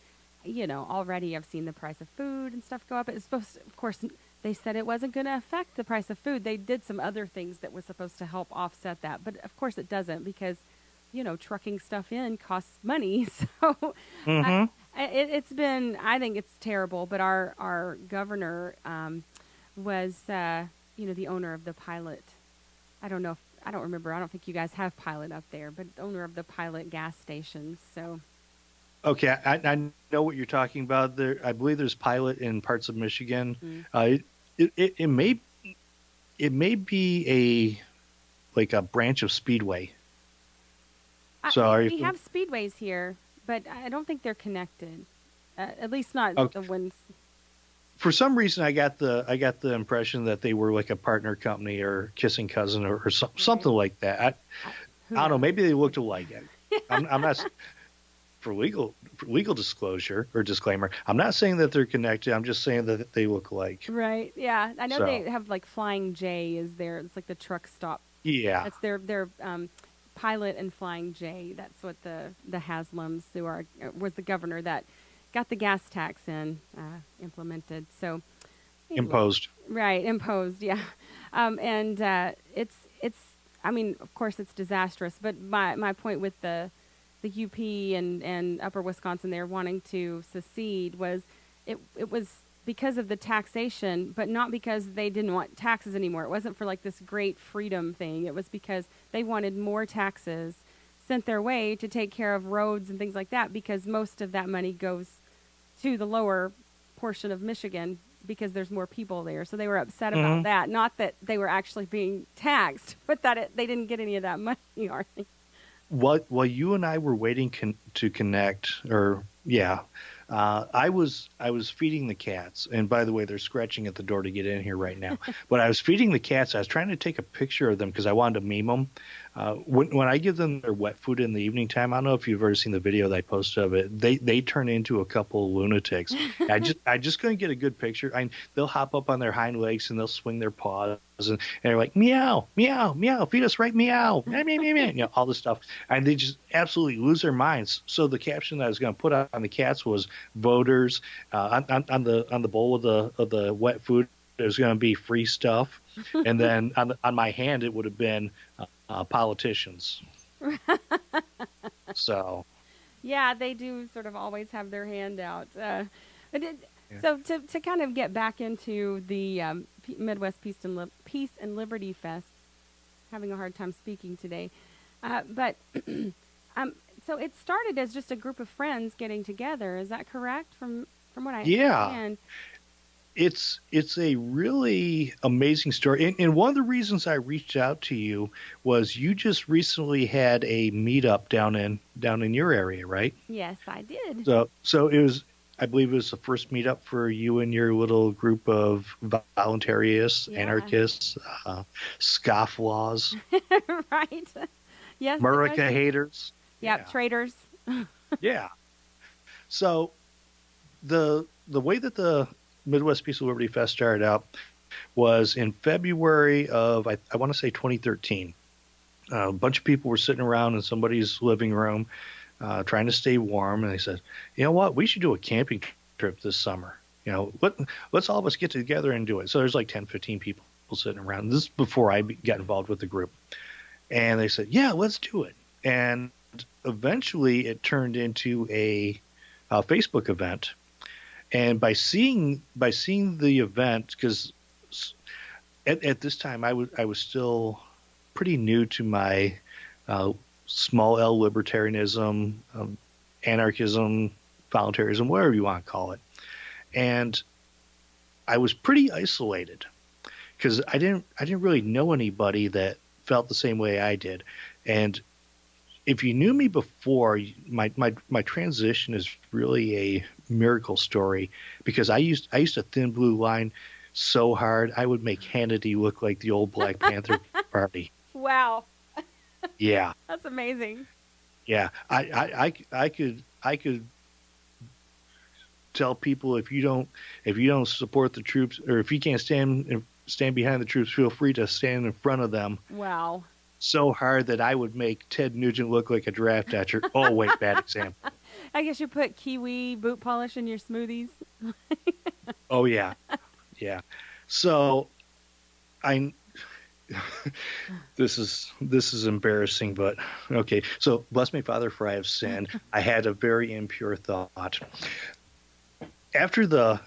already I've seen the price of food and stuff go up. It's supposed to, of course, they said it wasn't going to affect the price of food. They did some other things that was supposed to help offset that, but of course it doesn't, because trucking stuff in costs money. So it's been, I think it's terrible, but our governor was, the owner of the Pilot. I don't remember. I don't think you guys have Pilot up there, but owner of the Pilot gas stations. So.
Okay, I know what you're talking about. There, I believe there's Pilot in parts of Michigan. It may be a branch of Speedway. So
we have speedways here, but I don't think they're connected. At least not the ones.
For some reason, I got the impression that they were like a partner company or kissing cousin or something like that. I don't know. Maybe they looked alike. I'm not for legal disclosure or disclaimer. I'm not saying that they're connected. I'm just saying that they look alike.
Right. Yeah. I know they have like Flying J is there. It's like the truck stop.
Yeah.
That's their Pilot and Flying J. That's what the Haslams was the governor that got the gas tax implemented. So anyway.
Imposed.
Right. Imposed. Yeah. And it's I mean, of course it's disastrous, but my point with the UP and Upper Wisconsin there wanting to secede was it was because of the taxation, but not because they didn't want taxes anymore. It wasn't for like this great freedom thing. It was because they wanted more taxes sent their way to take care of roads and things like that, because most of that money goes to the lower portion of Michigan because there's more people there. So they were upset about that. Not that they were actually being taxed, but that they didn't get any of that money, are they?
While you and I were waiting to connect, I was feeding the cats. And by the way, they're scratching at the door to get in here right now. But I was feeding the cats. I was trying to take a picture of them because I wanted to meme them. When I give them their wet food in the evening time, I don't know if you've ever seen the video that I posted of it. They turn into a couple of lunatics. I just couldn't get a good picture. They'll hop up on their hind legs and they'll swing their paws and they're like meow meow meow, feed us right, meow meow meow meow, you know, all this stuff, and they just absolutely lose their minds. So the caption that I was going to put on the cats was voters, on the bowl of the wet food. There's going to be free stuff, and then on my hand it would have been politicians. So,
yeah, they do sort of always have their hand out. But
yeah.
So to kind of get back into the Midwest Peace and Liberty Fest, having a hard time speaking today, but so it started as just a group of friends getting together. Is that correct? From what I understand.
It's a really amazing story. And one of the reasons I reached out to you was you just recently had a meetup down in your area, right?
Yes, I did.
So it was, I believe it was the first meetup for you and your little group of voluntarists, anarchists, scofflaws,
right? Yes,
America haters.
Yep, yeah, traitors.
Yeah. So the way that the Midwest Peace and Liberty Fest started out was in February of, I want to say 2013. A bunch of people were sitting around in somebody's living room trying to stay warm, and they said, you know what, we should do a camping trip this summer. You know, let's all of us get together and do it. So there's like 10, 15 people sitting around. This is before I got involved with the group. And they said, yeah, let's do it. And eventually it turned into a Facebook event. And by seeing the event, because at this time I was still pretty new to my small L libertarianism, anarchism, voluntarism, whatever you want to call it, and I was pretty isolated because I didn't really know anybody that felt the same way I did. And if you knew me before, my transition is really a miracle story, because I used to thin blue line so hard I would make Hannity look like the old Black Panther Party.
Wow.
Yeah.
That's amazing.
Yeah. I could tell people, if you don't support the troops, or if you can't stand behind the troops, feel free to stand in front of them.
Wow. So
hard that I would make Ted Nugent look like a draft catcher. Oh, wait, bad example.
I guess you put kiwi boot polish in your smoothies.
Oh, yeah. Yeah. So this is embarrassing, but okay. So bless me, Father, for I have sinned. I had a very impure thought. After the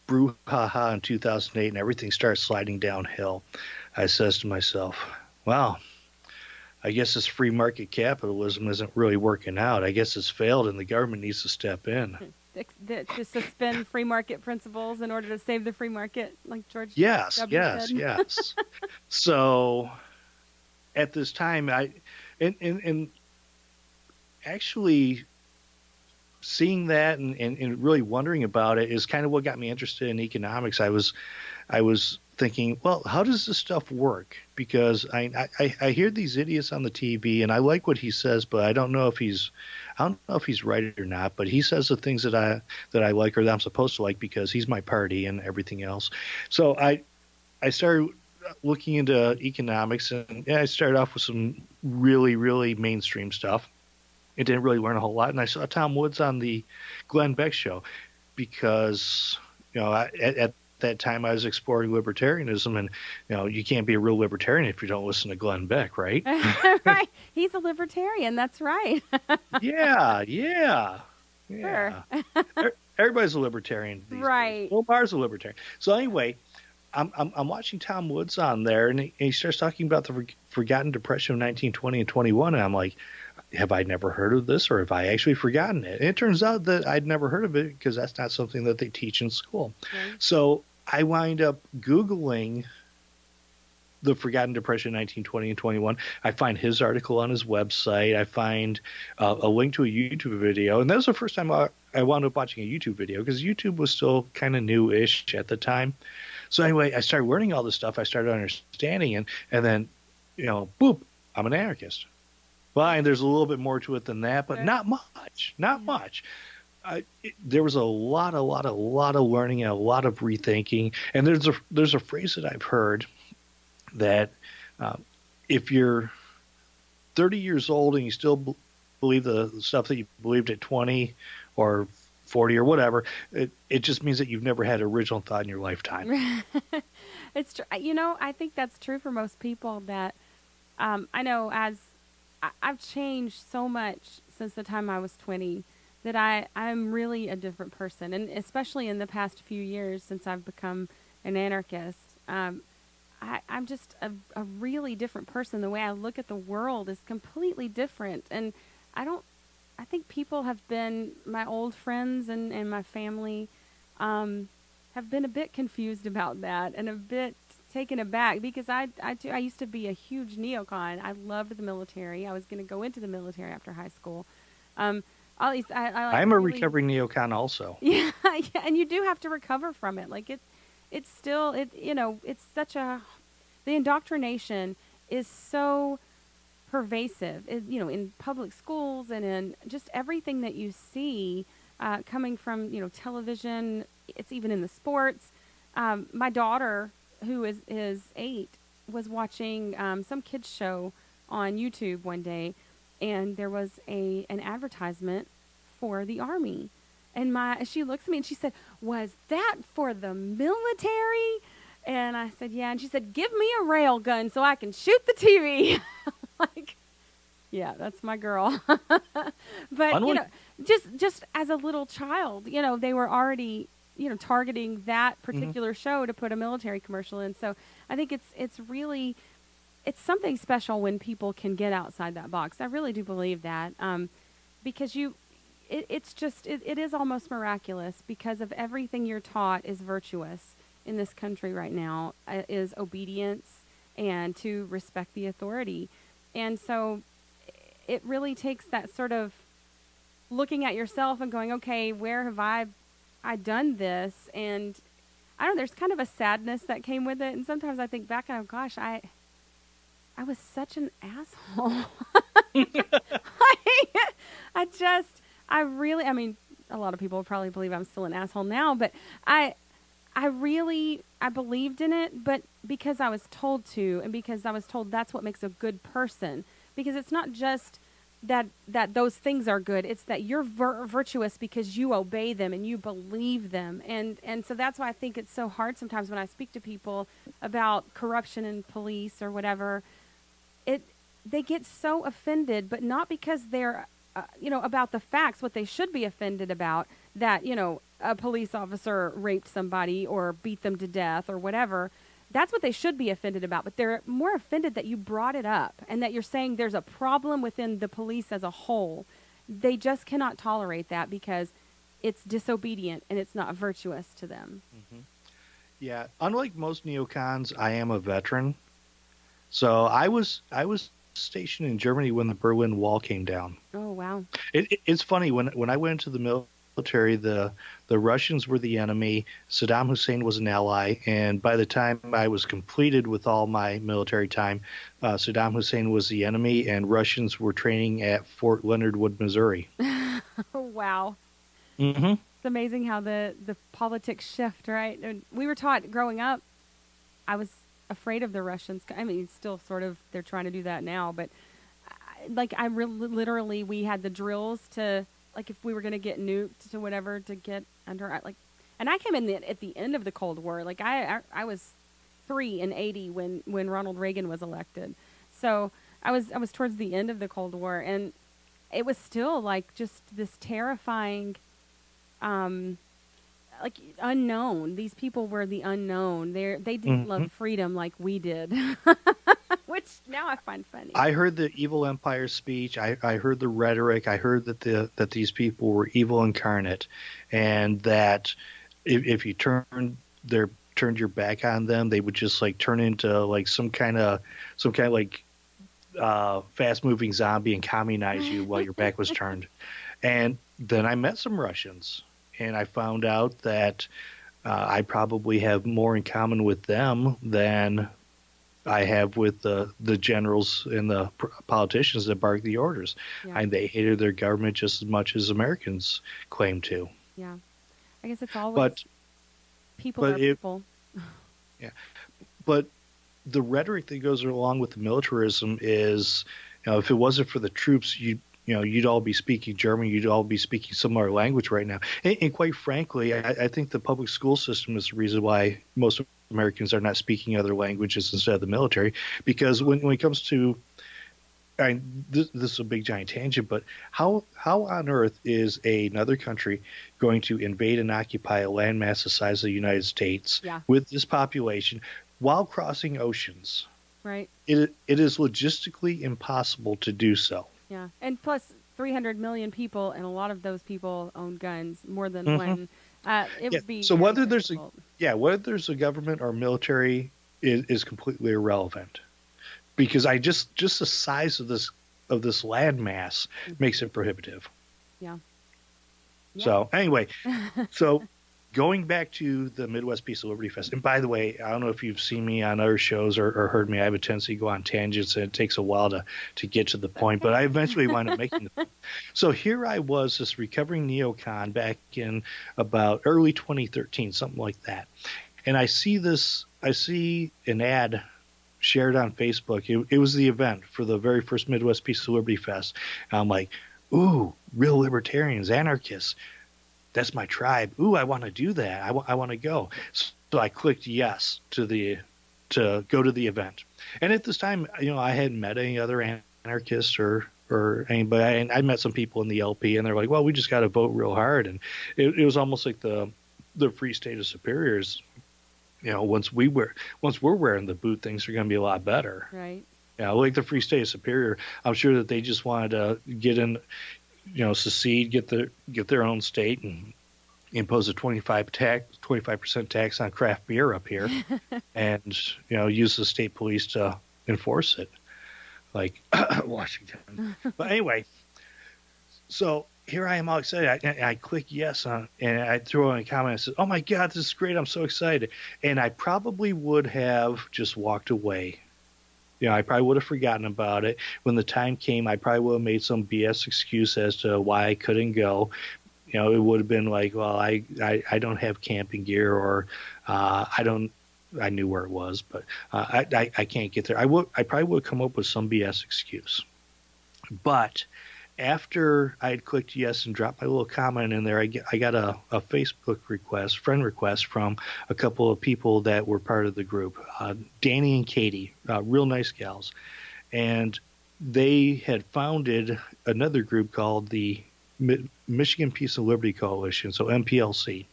brouhaha in 2008 and everything starts sliding downhill, I says to myself, wow, I guess this free market capitalism isn't really working out. I guess it's failed and the government needs to step in.
To suspend free market principles in order to save the free market, like George
Yes.
said.
So at this time, and actually seeing that and really wondering about it is kind of what got me interested in economics. I was thinking, well, how does this stuff work? Because I hear these idiots on the TV, and I like what he says, but I don't know if he's right or not. But he says the things that I like, or that I'm supposed to like, because he's my party and everything else. So I started looking into economics, and I started off with some really, really mainstream stuff. I didn't really learn a whole lot, and I saw Tom Woods on the Glenn Beck show, because at that time I was exploring libertarianism, and you can't be a real libertarian if you don't listen to Glenn Beck, right?
Right. He's a libertarian. That's right.
Yeah.
Sure.
Everybody's a libertarian these
right
days. Bill Maher's a libertarian. So anyway, I'm watching Tom Woods on there, and he starts talking about the forgotten depression of 1920 and 21, and I'm like, have I never heard of this, or have I actually forgotten it? And it turns out that I'd never heard of it, because that's not something that they teach in school. Okay. So I wind up Googling the Forgotten Depression 1920 and 21. I find his article on his website. I find a link to a YouTube video. And that was the first time I wound up watching a YouTube video, because YouTube was still kind of new-ish at the time. So anyway, I started learning all this stuff. I started understanding it. And then boop, I'm an anarchist. Fine, there's a little bit more to it than that, but
Sure.
not much. Not
Yeah.
much. There was a lot of learning and a lot of rethinking. And there's a phrase that I've heard that uh, if you're 30 years old and you still believe the stuff that you believed at 20 or 40 or whatever, it just means that you've never had original thought in your lifetime.
It's true. I think that's true for most people. That I know as I've changed so much since the time I was 20 that I'm really a different person, and especially in the past few years since I've become an anarchist. I'm just a really different person. The way I look at the world is completely different. And I don't, I think people have been, my old friends and my family, have been a bit confused about that and a bit taken aback because I used to be a huge neocon. I loved the military. I was going to go into the military after high school. Um, at least I like
I'm a
really,
recovering neocon also.
yeah, yeah, and you do have to recover from it. Like it's still it's such a the indoctrination is so pervasive. In public schools and in just everything that you see coming from television. It's even in the sports. My daughter, who is 8, was watching some kids show on YouTube one day, and there was an advertisement for the Army. And she looks at me and she said, "Was that for the military?" And I said, "Yeah." And she said, "Give me a rail gun so I can shoot the TV." Like, yeah, that's my girl. But
Unlike
just as a little child, they were already targeting that
Mhm.
particular show to put a military commercial in. So I think it's really it's something special when people can get outside that box. I really do believe that, because it is almost miraculous because of everything you're taught is virtuous in this country right now, is obedience and to respect the authority. And so it really takes that sort of looking at yourself and going, okay, where have I done this? And I don't know, there's kind of a sadness that came with it. And sometimes I think back and I go, gosh, I was such an asshole. I just, I really, I mean, a lot of people probably believe I'm still an asshole now, but I believed in it, but because I was told to, and because I was told that's what makes a good person. Because it's not just that those things are good; it's that you're virtuous because you obey them and you believe them, and so that's why I think it's so hard sometimes when I speak to people about corruption in police or whatever. They get so offended, but not because they're about the facts, what they should be offended about, that a police officer raped somebody or beat them to death or whatever. That's what they should be offended about, but they're more offended that you brought it up and that you're saying there's a problem within the police as a whole. They just cannot tolerate that because it's disobedient and it's not virtuous to them.
Mhm. Yeah, unlike most neocons, I am a veteran. So I was stationed in Germany when the Berlin Wall came down.
Oh, wow.
It's funny when I went into the military, the Russians were the enemy, Saddam Hussein was an ally, and by the time I was completed with all my military time, Saddam Hussein was the enemy, and Russians were training at Fort Leonard Wood, Missouri.
Oh, wow.
Hmm.
It's amazing how the politics shift, right? And we were taught growing up, I was afraid of the Russians. I mean, still sort of, they're trying to do that now, but literally, we had the drills to, like, if we were going to get nuked to whatever, to get under, like, and I came in at the end of the Cold War. Like, I was 3 in 80 when Ronald Reagan was elected. So I was towards the end of the Cold War, and it was still like just this terrifying, like, unknown. These people were the unknown. They didn't
Hmm.
love freedom like we did, which now I find funny.
I heard the evil empire speech. I heard the rhetoric. I heard that these people were evil incarnate, and that if you turned your back on them, they would just like turn into like some kind of like fast moving zombie and communize you while your back was turned. And then I met some Russians, and I found out that I probably have more in common with them than I have with the generals and the politicians that bark the orders.
Yeah.
And they hated their government just as much as Americans claim to.
Yeah. I guess it's always
But
people
but
are
it
people.
yeah. But the rhetoric that goes along with the militarism is, if it wasn't for the troops, you'd all be speaking German, you'd all be speaking some other language right now. And quite frankly, I think the public school system is the reason why most Americans are not speaking other languages instead of the military. Because when it comes to, this is a big giant tangent, but how on earth is another country going to invade and occupy a landmass the size of the United States
Yeah.
with this population while crossing oceans?
Right.
It is logistically impossible to do so.
Yeah. And plus 300 million people, and a lot of those people own guns, more than
Hmm.
one. It
Yeah.
would be
So
very
whether there's
difficult.
whether there's a government or military is completely irrelevant, because just the size of this land mass makes it prohibitive.
Yeah. Yeah.
So anyway, so going back to the Midwest Peace and Liberty Fest, and by the way, I don't know if you've seen me on other shows or heard me. I have a tendency to go on tangents, and it takes a while to get to the point, but I eventually wind up making the point. So here I was, this recovering neocon back in about early 2013, something like that. And I see an ad shared on Facebook. It was the event for the very first Midwest Peace and Liberty Fest. And I'm like, ooh, real libertarians, anarchists. That's my tribe. Ooh, I want to do that. I want to go. So I clicked yes to go to the event. And at this time, I hadn't met any other anarchists or anybody. And I met some people in the LP, and they're like, well, we just got to vote real hard. And it was almost like the free state of superiors. Once we're wearing the boot, things are going to be a lot better.
Right.
Like the Free State of Superior, I'm sure that they just wanted to get in, secede, get their own state, and impose a 25% tax on craft beer up here, and use the state police to enforce it, like Washington. But anyway, so here I am all excited. I click yes on, and I throw in a comment and said, "Oh my God, this is great! I'm so excited!" And I probably would have just walked away. I probably would have forgotten about it. When the time came, I probably would have made some BS excuse as to why I couldn't go. It would have been like, well, I don't have camping gear, or I knew where it was, but I can't get there. I probably would have come up with some BS excuse. But after I had clicked yes and dropped my little comment in there, I got a Facebook friend request from a couple of people that were part of the group, Danny and Katie, real nice gals. And they had founded another group called the Michigan Peace and Liberty Coalition, so MPLC.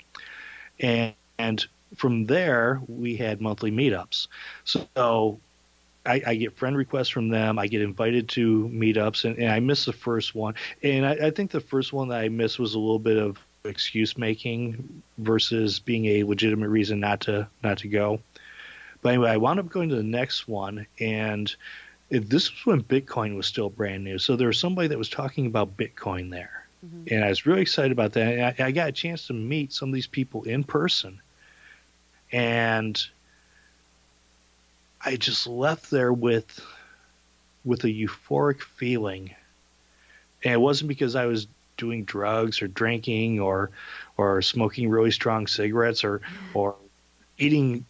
And from there, we had monthly meetups. So I get friend requests from them. I get invited to meetups, and I missed the first one. And I think the first one that I missed was a little bit of excuse making versus being a legitimate reason not to go. But anyway, I wound up going to the next one, and this was when Bitcoin was still brand new. So there was somebody that was talking about Bitcoin there. Mm-hmm. And I was really excited about that. And I got a chance to meet some of these people in person. And I just left there with a euphoric feeling. And it wasn't because I was doing drugs or drinking or smoking really strong cigarettes or eating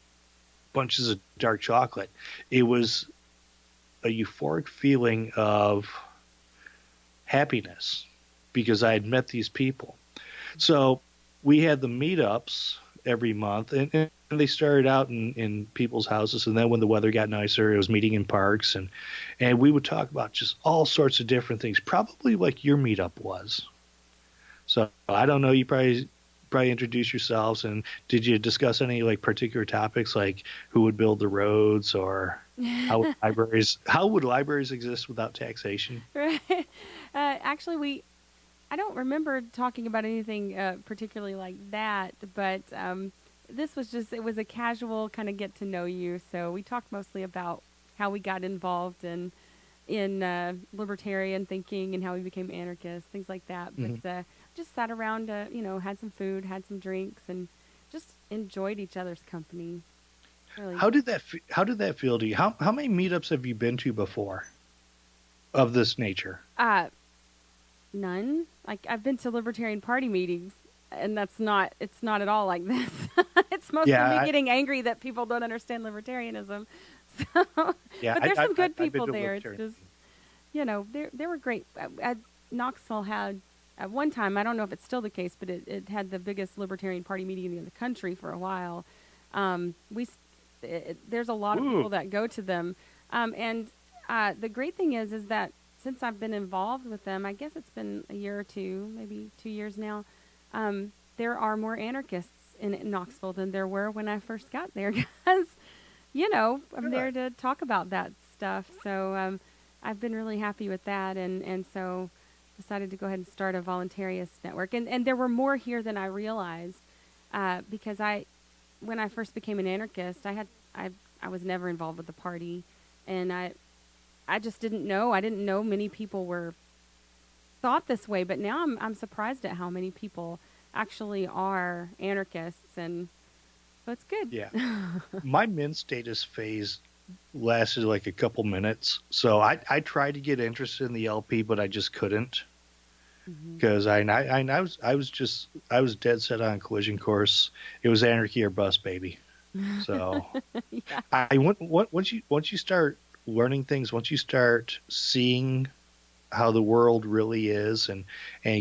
bunches of dark chocolate. It was a euphoric feeling of happiness because I had met these people. So we had the meetups every month, and they started out in people's houses, and then when the weather got nicer, it was meeting in parks, and we would talk about just all sorts of different things, probably like your meetup was. So I don't know, you probably introduce yourselves, and did you discuss any like particular topics, like who would build the roads, or how would libraries exist without taxation?
Right. Actually, I don't remember talking about anything particularly like that, but this was it was a casual kind of get to know you. So we talked mostly about how we got involved in libertarian thinking and how we became anarchists, things like that. Mm-hmm. But just sat around, had some food, had some drinks, and just enjoyed each other's company. Really.
how did that feel to you? How many meetups have you been to before of this nature?
Uh, None. Like I've been to Libertarian Party meetings, and it's not at all like this. It's mostly
Yeah,
me getting angry that people don't understand libertarianism. So,
yeah,
but there's some good
I've been
people
to
there. It's
libertarian.
just, they were great. Knoxville had at one time, I don't know if it's still the case, but it had the biggest Libertarian Party meeting in the country for a while. There's a lot of
Ooh.
people that go to them, and the great thing is that since I've been involved with them, I guess it's been a year or two, maybe 2 years now. There are more anarchists in Knoxville than there were when I first got there, because I'm there to talk about that stuff. So I've been really happy with that, and so decided to go ahead and start a voluntarist network. And there were more here than I realized, because when I first became an anarchist, I was never involved with the party, and I just didn't know. I didn't know many people thought this way, but now I'm surprised at how many people actually are anarchists, and so it's good.
Yeah. My min status phase lasted like a couple minutes, so I tried to get interested in the LP, but I just couldn't, because I was dead set on collision course. It was anarchy or bust, baby. So
Yeah.
once you start learning things, once you start seeing how the world really is, and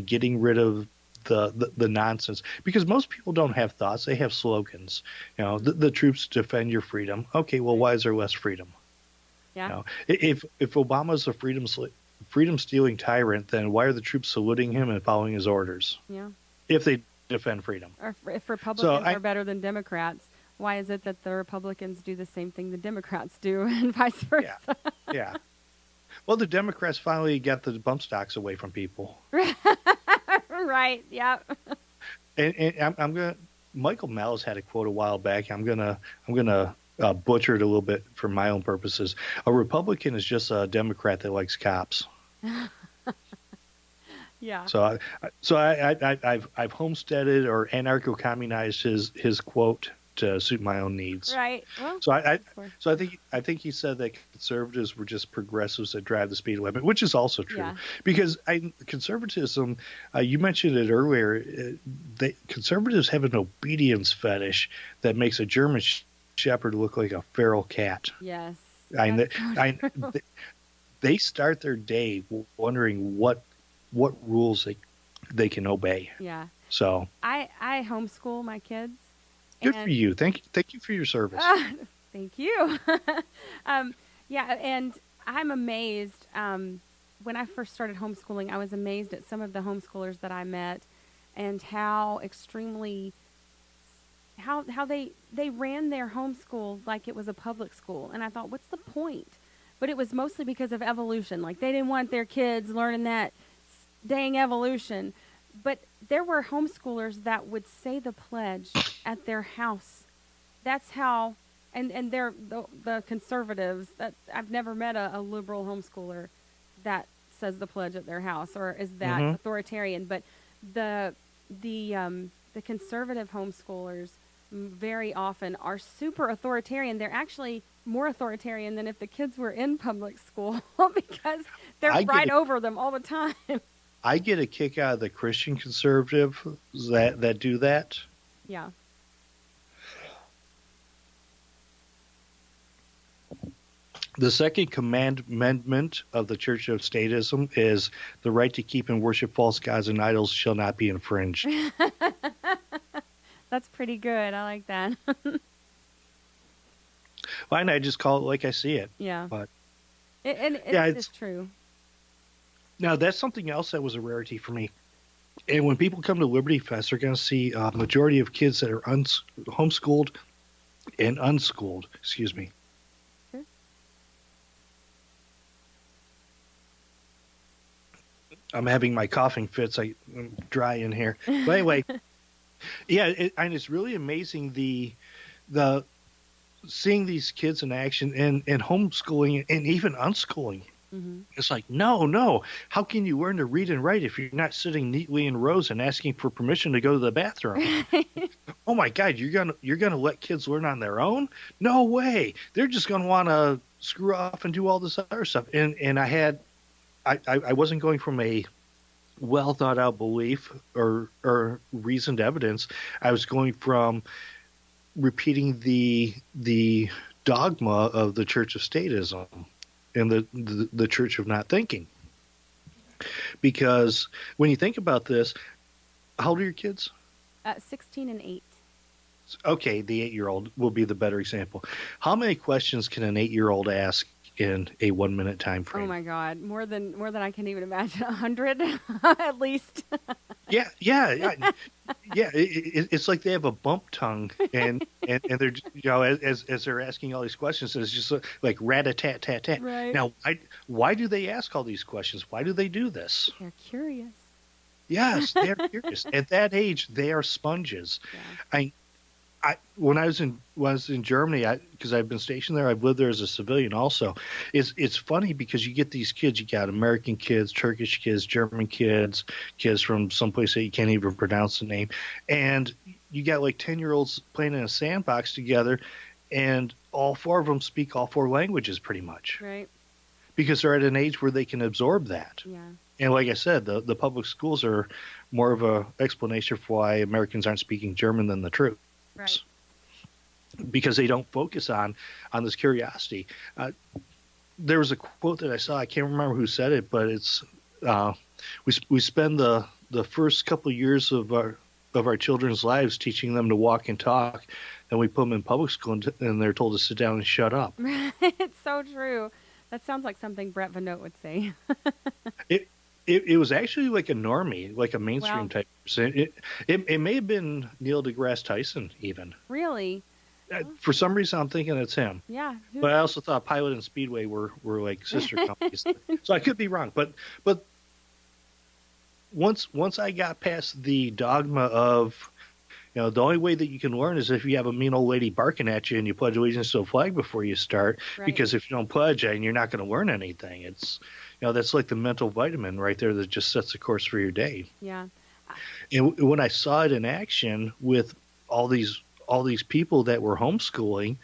getting rid of the nonsense, because most people don't have thoughts, they have slogans. The troops defend your freedom. Okay, well, why is there less freedom?
Yeah.
If Obama's a freedom stealing tyrant, then why are the troops saluting him and following his orders
Yeah.
if they defend freedom?
Or if Republicans are better than Democrats, why is it that the Republicans do the same thing the Democrats do, and vice versa?
Yeah. Well, the Democrats finally got the bump stocks away from people.
Right. Yeah.
And I'm gonna. Michael Malice had a quote a while back. I'm gonna butcher it a little bit for my own purposes. A Republican is just a Democrat that likes cops.
Yeah.
So I've homesteaded or anarcho-communized his quote to suit my own needs.
Right. Well,
So I think he said that conservatives were just progressives that drive the speed limit, which is also true.
Yeah.
Because conservatism, you mentioned it earlier, conservatives have an obedience fetish that makes a German shepherd look like a feral cat.
yes.
They start their day wondering what rules they can obey.
Yeah.
So
I homeschool my kids.
good for you. Thank you for your service.
Thank you. Yeah, and I'm amazed. When I first started homeschooling, I was amazed at some of the homeschoolers that I met, and how extremely how they ran their homeschool like it was a public school. And I thought, what's the point? But it was mostly because of evolution. Like, they didn't want their kids learning that dang evolution. But there were homeschoolers that would say the pledge at their house. That's how, and they're the conservatives. That I've never met a liberal homeschooler that says the pledge at their house or is that authoritarian. But the conservative homeschoolers very often are super authoritarian. They're actually more authoritarian than if the kids were in public school because they're right over them all the time.
I get a kick out of the Christian conservative that do that.
Yeah.
The second commandment of the Church of Statism is the right to keep and worship false gods and idols shall not be infringed.
That's pretty good. I like that.
Fine, I just call it like I see it.
Yeah.
But
it's true.
Now, that's something else that was a rarity for me. And when people come to Liberty Fest, they're going to see a majority of kids that are homeschooled and unschooled. Excuse me.
Sure.
I'm having my coughing fits. I'm dry in here. But anyway, yeah, and it's really amazing the seeing these kids in action and homeschooling and even unschooling.
Mm-hmm.
It's like, no. How can you learn to read and write if you're not sitting neatly in rows and asking for permission to go to the bathroom? oh my God, you're gonna let kids learn on their own? No way. They're just gonna want to screw off and do all this other stuff. And I wasn't going from a well thought out belief or reasoned evidence. I was going from repeating the dogma of the Church of Statism and the Church of Not Thinking. Because when you think about this, how old are your kids?
16 and 8.
Okay, the 8-year-old will be the better example. How many questions can an 8-year-old ask in a 1 minute time frame?
Oh my God, more than I can even imagine. 100 at least.
Yeah. It's like they have a bump tongue, and they're as they're asking all these questions, it's just like rat a tat tat tat.
Right.
Now, why do they ask all these questions? Why do they do this?
They're curious.
Yes, they're curious. At that age, they are sponges.
Yeah.
When I was in Germany, because I've been stationed there, I've lived there as a civilian also. It's funny because you get these kids, you got American kids, Turkish kids, German kids, kids from someplace that you can't even pronounce the name, and you got like 10-year-olds playing in a sandbox together, and all 4 of them speak all 4 languages pretty much.
Right.
Because they're at an age where they can absorb that.
Yeah.
And like I said, the public schools are more of a explanation for why Americans aren't speaking German than the troops.
Right.
Because they don't focus on this curiosity. There was a quote that I saw. I can't remember who said it, but it's we spend the first couple of years of our children's lives teaching them to walk and talk, and we put them in public school and they're told to sit down and shut up.
It's so true. That sounds like something Brett Vanote would say.
It was actually like a normie, like a mainstream type person. It may have been Neil deGrasse Tyson even.
Really?
For some reason, I'm thinking it's him.
Yeah.
But I also thought Pilot and Speedway were like sister companies. So I could be wrong. But once I got past the dogma of, the only way that you can learn is if you have a mean old lady barking at you and you pledge allegiance to a flag before you start. Right. Because if you don't pledge, and you're not going to learn anything. It's that's like the mental vitamin right there that just sets the course for your day.
Yeah.
And when I saw it in action with all these people that were homeschooling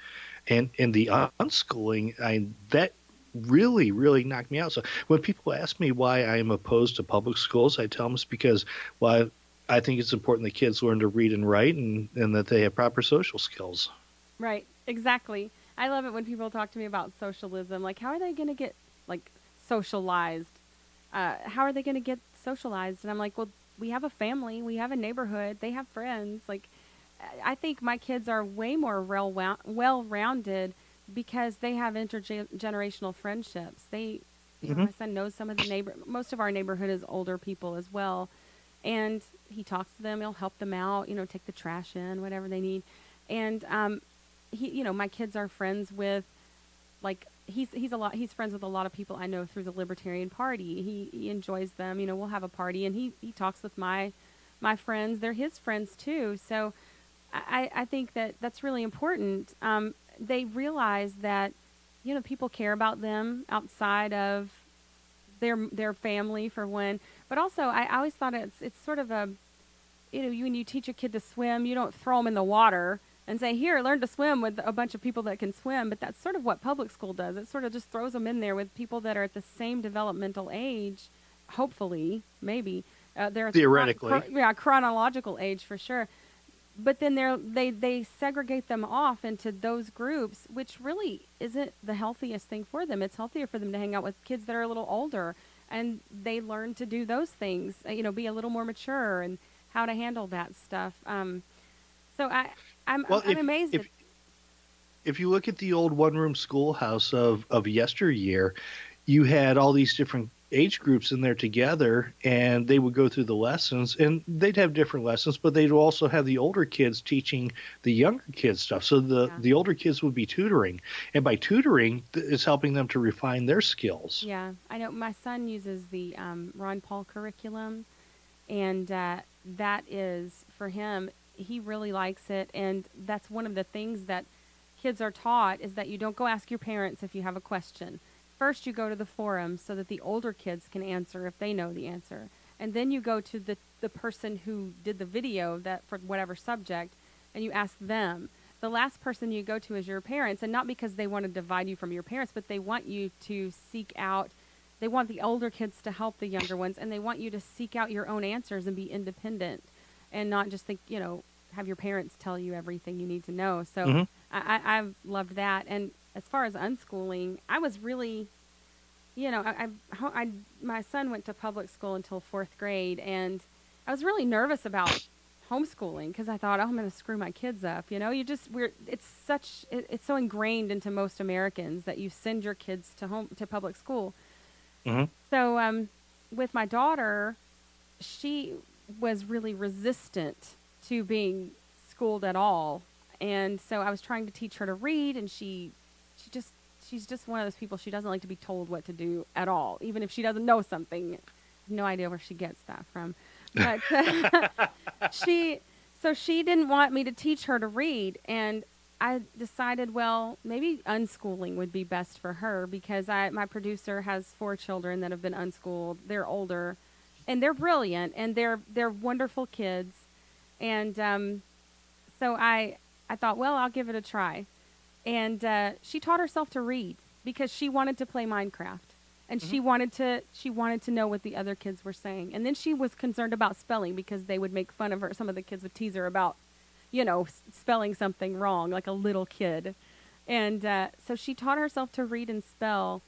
and the unschooling, that really, really knocked me out. So when people ask me why I am opposed to public schools, I tell them it's because, well, I think it's important that kids learn to read and write and that they have proper social skills.
Right. Exactly. I love it when people talk to me about socialism. Like, how are they going to get, socialized? How are they going to get socialized? And I'm like, well, we have a family. We have a neighborhood. They have friends. I think my kids are way more well-rounded because they have intergenerational friendships. My son knows some of the most of our neighborhood is older people as well. And he talks to them. He'll help them out, take the trash in, whatever they need. And, my kids are friends with, he's friends with a lot of people I know through the Libertarian Party. He enjoys them. We'll have a party and he talks with my friends. They're his friends too. So I think that's really important. They realize that, people care about them outside of their family for one. But also, I always thought it's sort of a, when you teach a kid to swim, you don't throw them in the water and say, here, learn to swim with a bunch of people that can swim. But that's sort of what public school does. It sort of just throws them in there with people that are at the same developmental age, hopefully, maybe. They're
theoretically.
Chronological age for sure. But then they segregate them off into those groups, which really isn't the healthiest thing for them. It's healthier for them to hang out with kids that are a little older, and they learn to do those things, be a little more mature and how to handle that stuff. So I'm amazed.
If you look at the old one-room schoolhouse of yesteryear, you had all these different age groups in there together, and they would go through the lessons, and they'd have different lessons, but they'd also have the older kids teaching the younger kids stuff. So the older kids would be tutoring, and by tutoring, it's helping them to refine their skills.
Yeah, I know my son uses the Ron Paul curriculum, and that is, for him, he really likes it, and that's one of the things that kids are taught is that you don't go ask your parents if you have a question. First, you go to the forum so that the older kids can answer if they know the answer. And then you go to the person who did the video that for whatever subject and you ask them. The last person you go to is your parents, and not because they want to divide you from your parents, but they want you to seek out. They want the older kids to help the younger ones, and they want you to seek out your own answers and be independent, and not just think, have your parents tell you everything you need to know. So
Mm-hmm.
I've loved that. And as far as unschooling, I was really, my son went to public school until fourth grade, and I was really nervous about homeschooling because I thought, oh, I'm going to screw my kids up. It's so ingrained into most Americans that you send your kids to public school.
Mm-hmm.
So with my daughter, she was really resistant to being schooled at all. And so I was trying to teach her to read, and she's just one of those people. She doesn't like to be told what to do at all, even if she doesn't know something. I have no idea where she gets that from. But she didn't want me to teach her to read, and I decided, well, maybe unschooling would be best for her because my producer has 4 children that have been unschooled. They're older, and they're brilliant, and they're wonderful kids. And so I thought, well, I'll give it a try. And she taught herself to read because she wanted to play Minecraft. And she wanted to know what the other kids were saying. And then she was concerned about spelling because they would make fun of her. Some of the kids would tease her about, spelling something wrong, like a little kid. And so she taught herself to read and spell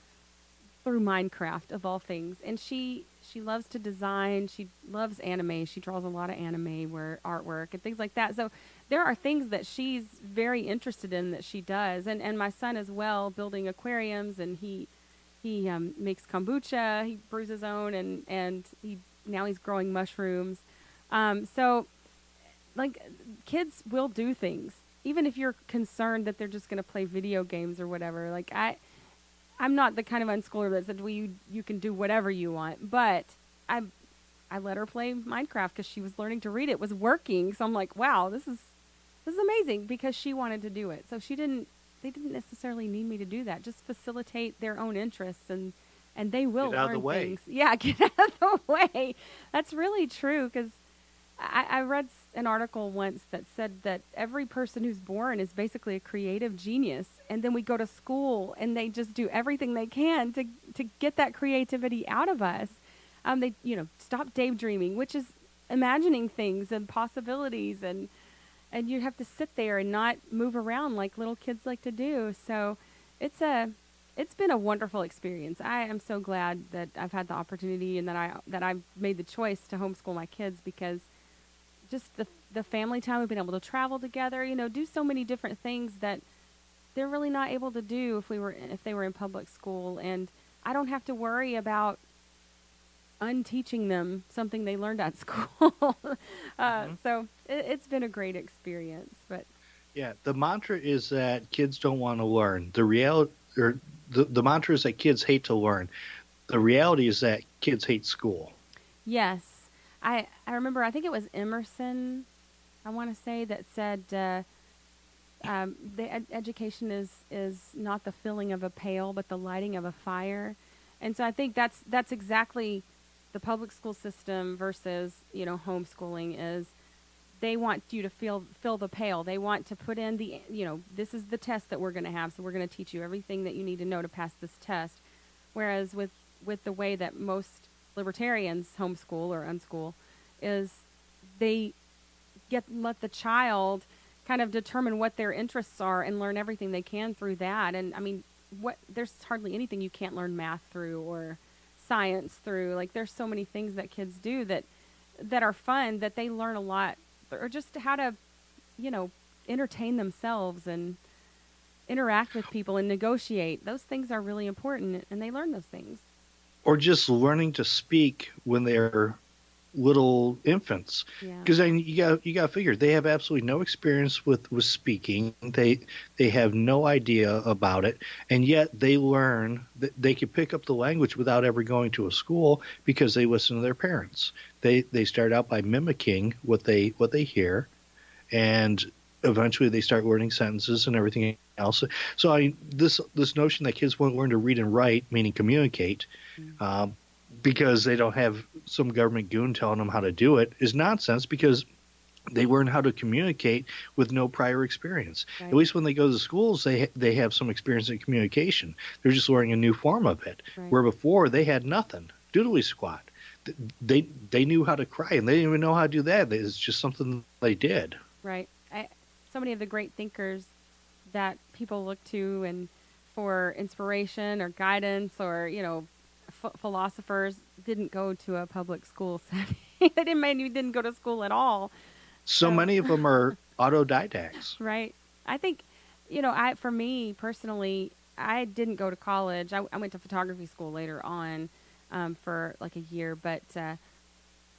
through Minecraft, of all things. And she loves to design. She loves anime. She draws a lot of anime artwork and things like that. So there are things that she's very interested in that she does. And my son as well, building aquariums, and he makes kombucha. He brews his own, and now he's growing mushrooms. So, like, kids will do things, even if you're concerned that they're just going to play video games or whatever. Like, I'm not the kind of unschooler that said, well, you can do whatever you want. But I let her play Minecraft because she was learning to read. It was working. So I'm like, wow, this is amazing, because she wanted to do it. So they didn't necessarily need me to do that. Just facilitate their own interests, and they will
Get out
learn
of the way.
things. Yeah, get out of the way. That's really true, because I read an article once that said that every person who's born is basically a creative genius, and then we go to school and they just do everything they can to get that creativity out of us. They stop daydreaming, which is imagining things and possibilities, and you have to sit there and not move around like little kids like to do. So it's been a wonderful experience. I am so glad that I've had the opportunity and that I made the choice to homeschool my kids, because just the family time, we've been able to travel together, do so many different things that they're really not able to do if they were in public school. And I don't have to worry about unteaching them something they learned at school. So it's been a great experience. But
Yeah, the mantra is that kids don't want to learn. The reality, or the mantra is that kids hate to learn. The reality is that kids hate school.
yes, I remember, I think it was Emerson, I want to say, that said education is not the filling of a pail, but the lighting of a fire. And so I think that's exactly the public school system versus homeschooling is. They want you to fill the pail. They want to put in this is the test that we're going to have, so we're going to teach you everything that you need to know to pass this test. Whereas with the way that most libertarians homeschool or unschool is, they let the child kind of determine what their interests are and learn everything they can through that. And I mean, there's hardly anything you can't learn math through or science through. Like, there's so many things that kids do that are fun, that they learn a lot, or just how to, entertain themselves and interact with people and negotiate. Those things are really important, and they learn those things.
Or just learning to speak when they're little infants.
Yeah.
Because you got to figure they have absolutely no experience with speaking. They have no idea about it, and yet they learn that they can pick up the language without ever going to a school because they listen to their parents. They start out by mimicking what they hear, and eventually they start learning sentences and everything else. So this notion that kids won't learn to read and write, meaning communicate, because they don't have some government goon telling them how to do it, is nonsense, because They learn how to communicate with no prior experience. At
Right.
least when they go to schools, they have some experience in communication. They're just learning a new form of it.
Right.
Where before they had nothing, doodly squat. They knew how to cry, and they didn't even know how to do that. It's just something they did.
Right. So many of the great thinkers that people look to and for inspiration or guidance or philosophers didn't go to a public school setting. They didn't maybe didn't go to school at all.
So
So
many of them are autodidacts.
right. I think I for me personally, I didn't go to college. I went to photography school later on for like a year, but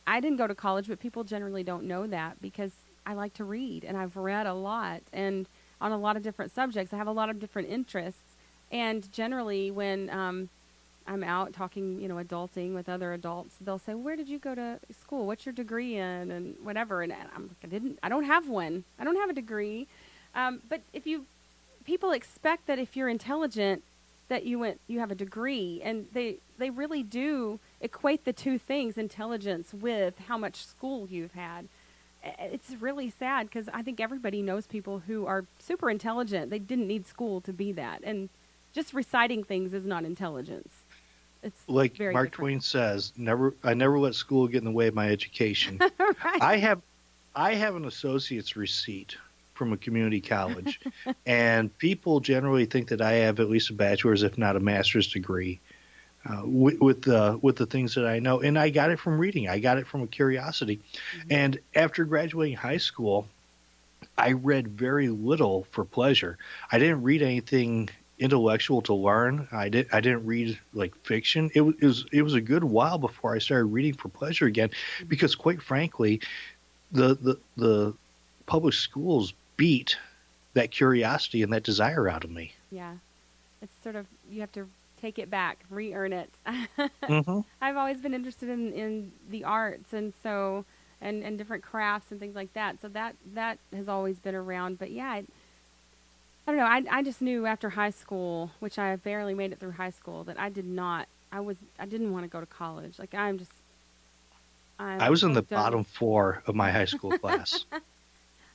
I didn't go to college. But people generally don't know that because I like to read and I've read a lot and on a lot of different subjects. I have a lot of different interests, and generally when I'm out talking, adulting with other adults, they'll say, "Where did you go to school? What's your degree in?" and whatever. And I'm like, I don't have one. I don't have a degree. But people expect that if you're intelligent, that you have a degree, and they really do equate the two things, intelligence with how much school you've had. It's really sad because I think everybody knows people who are super intelligent. They didn't need school to be that, and just reciting things is not intelligence. It's
Like
very
Mark
different.
Twain says, I never let school get in the way of my education.
Right.
I have an associate's receipt from a community college, and people generally think that I have at least a bachelor's, if not a master's degree, with the things that I know. And I got it from reading. I got it from a curiosity.
Mm-hmm.
And after graduating high school, I read very little for pleasure. I didn't read anything intellectual to learn. I didn't read like fiction. It was a good while before I started reading for pleasure again, because quite frankly, the public schools beat that curiosity and that desire out of me.
Yeah, it's sort of you have to take it back, re-earn it.
Hmm.
I've always been interested in the arts, and so and different crafts and things like that. So that has always been around. But yeah, I don't know. I just knew after high school, which I barely made it through high school, that I did not. I didn't want to go to college. Like
I
I'm
was in
so
the
done
bottom
with.
four of my high school class.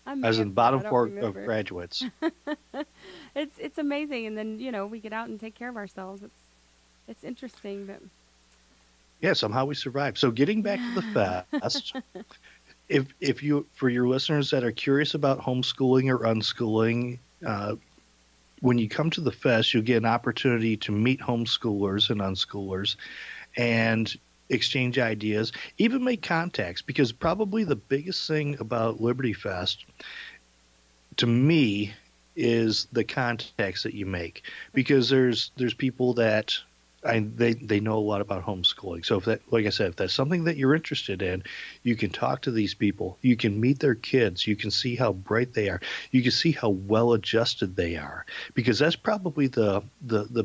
I'm
I was in the
maybe, I
bottom
don't
four of
remember.
graduates.
It's amazing, and then we get out and take care of ourselves. It's interesting, but
Yeah, somehow we survived. So getting back to the fest, if you, for your listeners that are curious about homeschooling or unschooling, when you come to the fest, you'll get an opportunity to meet homeschoolers and unschoolers and exchange ideas, even make contacts, because probably the biggest thing about Liberty Fest to me is the contacts that you make, because there's people that they know a lot about homeschooling. So if that, like I said, if that's something that you're interested in, you can talk to these people. You can meet their kids. You can see how bright they are. You can see how well adjusted they are, because that's probably the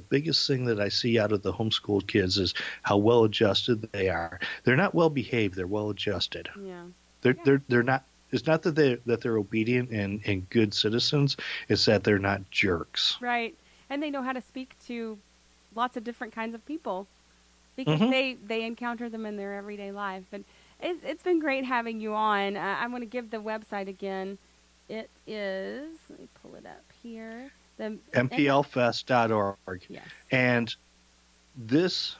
biggest thing that I see out of the homeschooled kids is how well adjusted they are. They're not well behaved. They're well adjusted.
yeah,
They're not. It's not that they're obedient and good citizens. It's that they're not jerks.
right. And they know how to speak to lots of different kinds of people because
Hmm.
they encounter them in their everyday life. But it's been great having you on. I'm going to give the website again. It is, let me pull it up here. The
MPLfest.org.
Yes.
And this,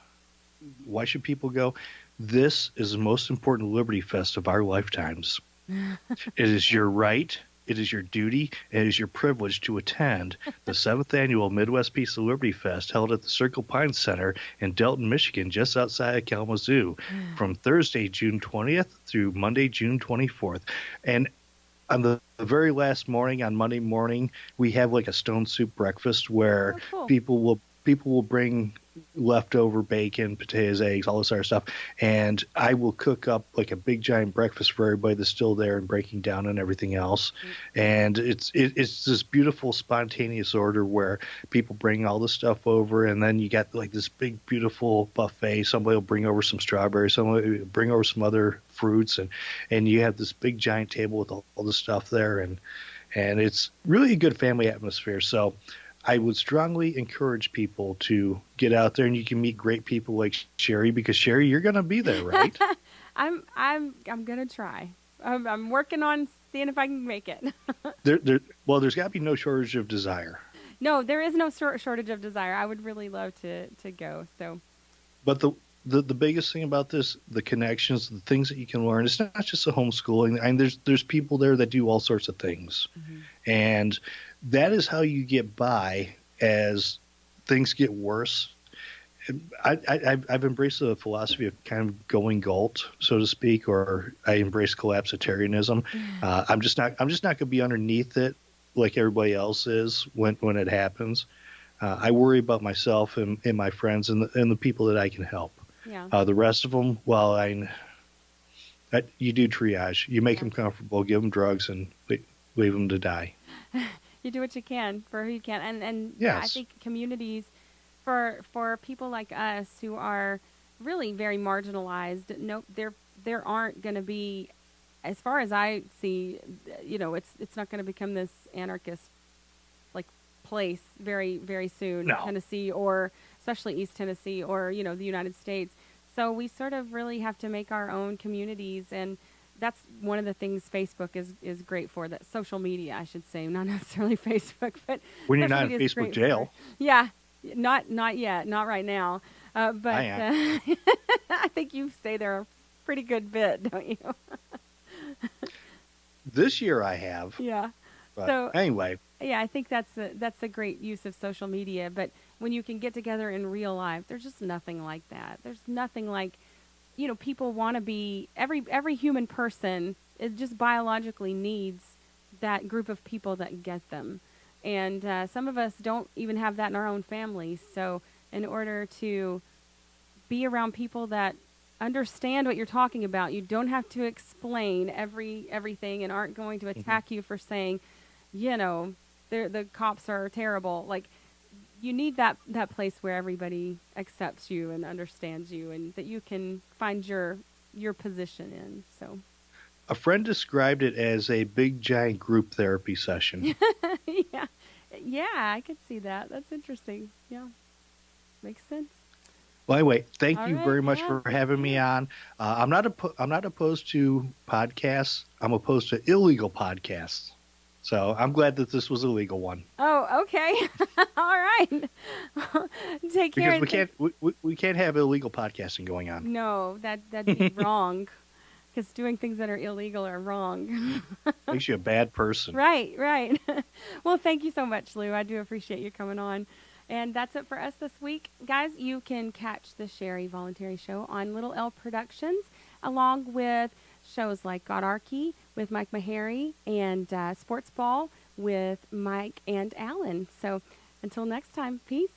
why should people go? This is the most important Liberty Fest of our lifetimes. It is your right, it is your duty, and it is your privilege to attend the 7th annual Midwest Peace and Liberty Fest held at the Circle Pines Center in Delton, Michigan, just outside of Kalamazoo, from Thursday, June 20th through Monday, June 24th. And on the very last morning, on Monday morning, we have like a stone soup breakfast where
Oh, cool.
people will bring leftover bacon, potatoes, eggs, all this other stuff, and I will cook up like a big giant breakfast for everybody that's still there and breaking down and everything else. And it's this beautiful spontaneous order where people bring all the stuff over, and then you got like this big beautiful buffet. Somebody will bring over some strawberries, somebody will bring over some other fruits, and you have this big giant table with all the stuff there, and it's really a good family atmosphere. So I would strongly encourage people to get out there, and you can meet great people like Sherry, because Sherry, you're going to be there, right?
I'm gonna try. I'm working on seeing if I can make it.
Well, there's got to be no shortage of desire.
No, there is no shortage of desire. I would really love to go. So,
But the biggest thing about this, the connections, the things that you can learn, it's not just the homeschooling. I mean, there's people there that do all sorts of things, and that is how you get by as things get worse. I've embraced the philosophy of kind of going Galt, so to speak, or I embrace collapsitarianism. I'm just not going to be underneath it like everybody else is when it happens. I worry about myself and my friends and the people that I can help.
yeah.
The rest of them, well, you do triage. You make them comfortable, give them drugs, and leave them to die.
You do what you can for who you can, and
Yes.
I think communities for people like us who are really very marginalized. No, there aren't going to be, as far as I see, it's not going to become this anarchist like place very very soon.
No.
Tennessee, or especially East Tennessee, or the United States. So we sort of really have to make our own communities, and that's one of the things Facebook is great for. That social media, I should say, not necessarily Facebook, but
When you're
social
not in
media is
Facebook
great
jail.
yeah, not yet, not right now. But
I am.
I think you stay there a pretty good bit, don't you?
This year I have.
Yeah.
But
So
anyway,
yeah, I think that's a great use of social media. But when you can get together in real life, there's just nothing like that. There's nothing like, people want to be, every human person is just biologically needs that group of people that get them. And some of us don't even have that in our own families. So in order to be around people that understand what you're talking about, you don't have to explain everything and aren't going to attack you for saying, the cops are terrible. Like, you need that place where everybody accepts you and understands you, and that you can find your position in. So,
a friend described it as a big giant group therapy session.
yeah, I could see that. That's interesting. Yeah, makes sense.
Well, anyway, thank
All
you
right,
very much
yeah.
for having me on. I'm not opposed to podcasts. I'm opposed to illegal podcasts. So I'm glad that this was a legal one.
Oh, okay. All right. Take care.
Because we can't have illegal podcasting going on.
No, that'd be wrong. Because doing things that are illegal are wrong.
Makes you a bad person.
Right. Well, thank you so much, Lou. I do appreciate you coming on. And that's it for us this week. Guys, you can catch the Sherry Voluntary Show on Little L Productions, along with shows like Godarchy with Mike Meharry and Sports Ball with Mike and Alan. So until next time, peace.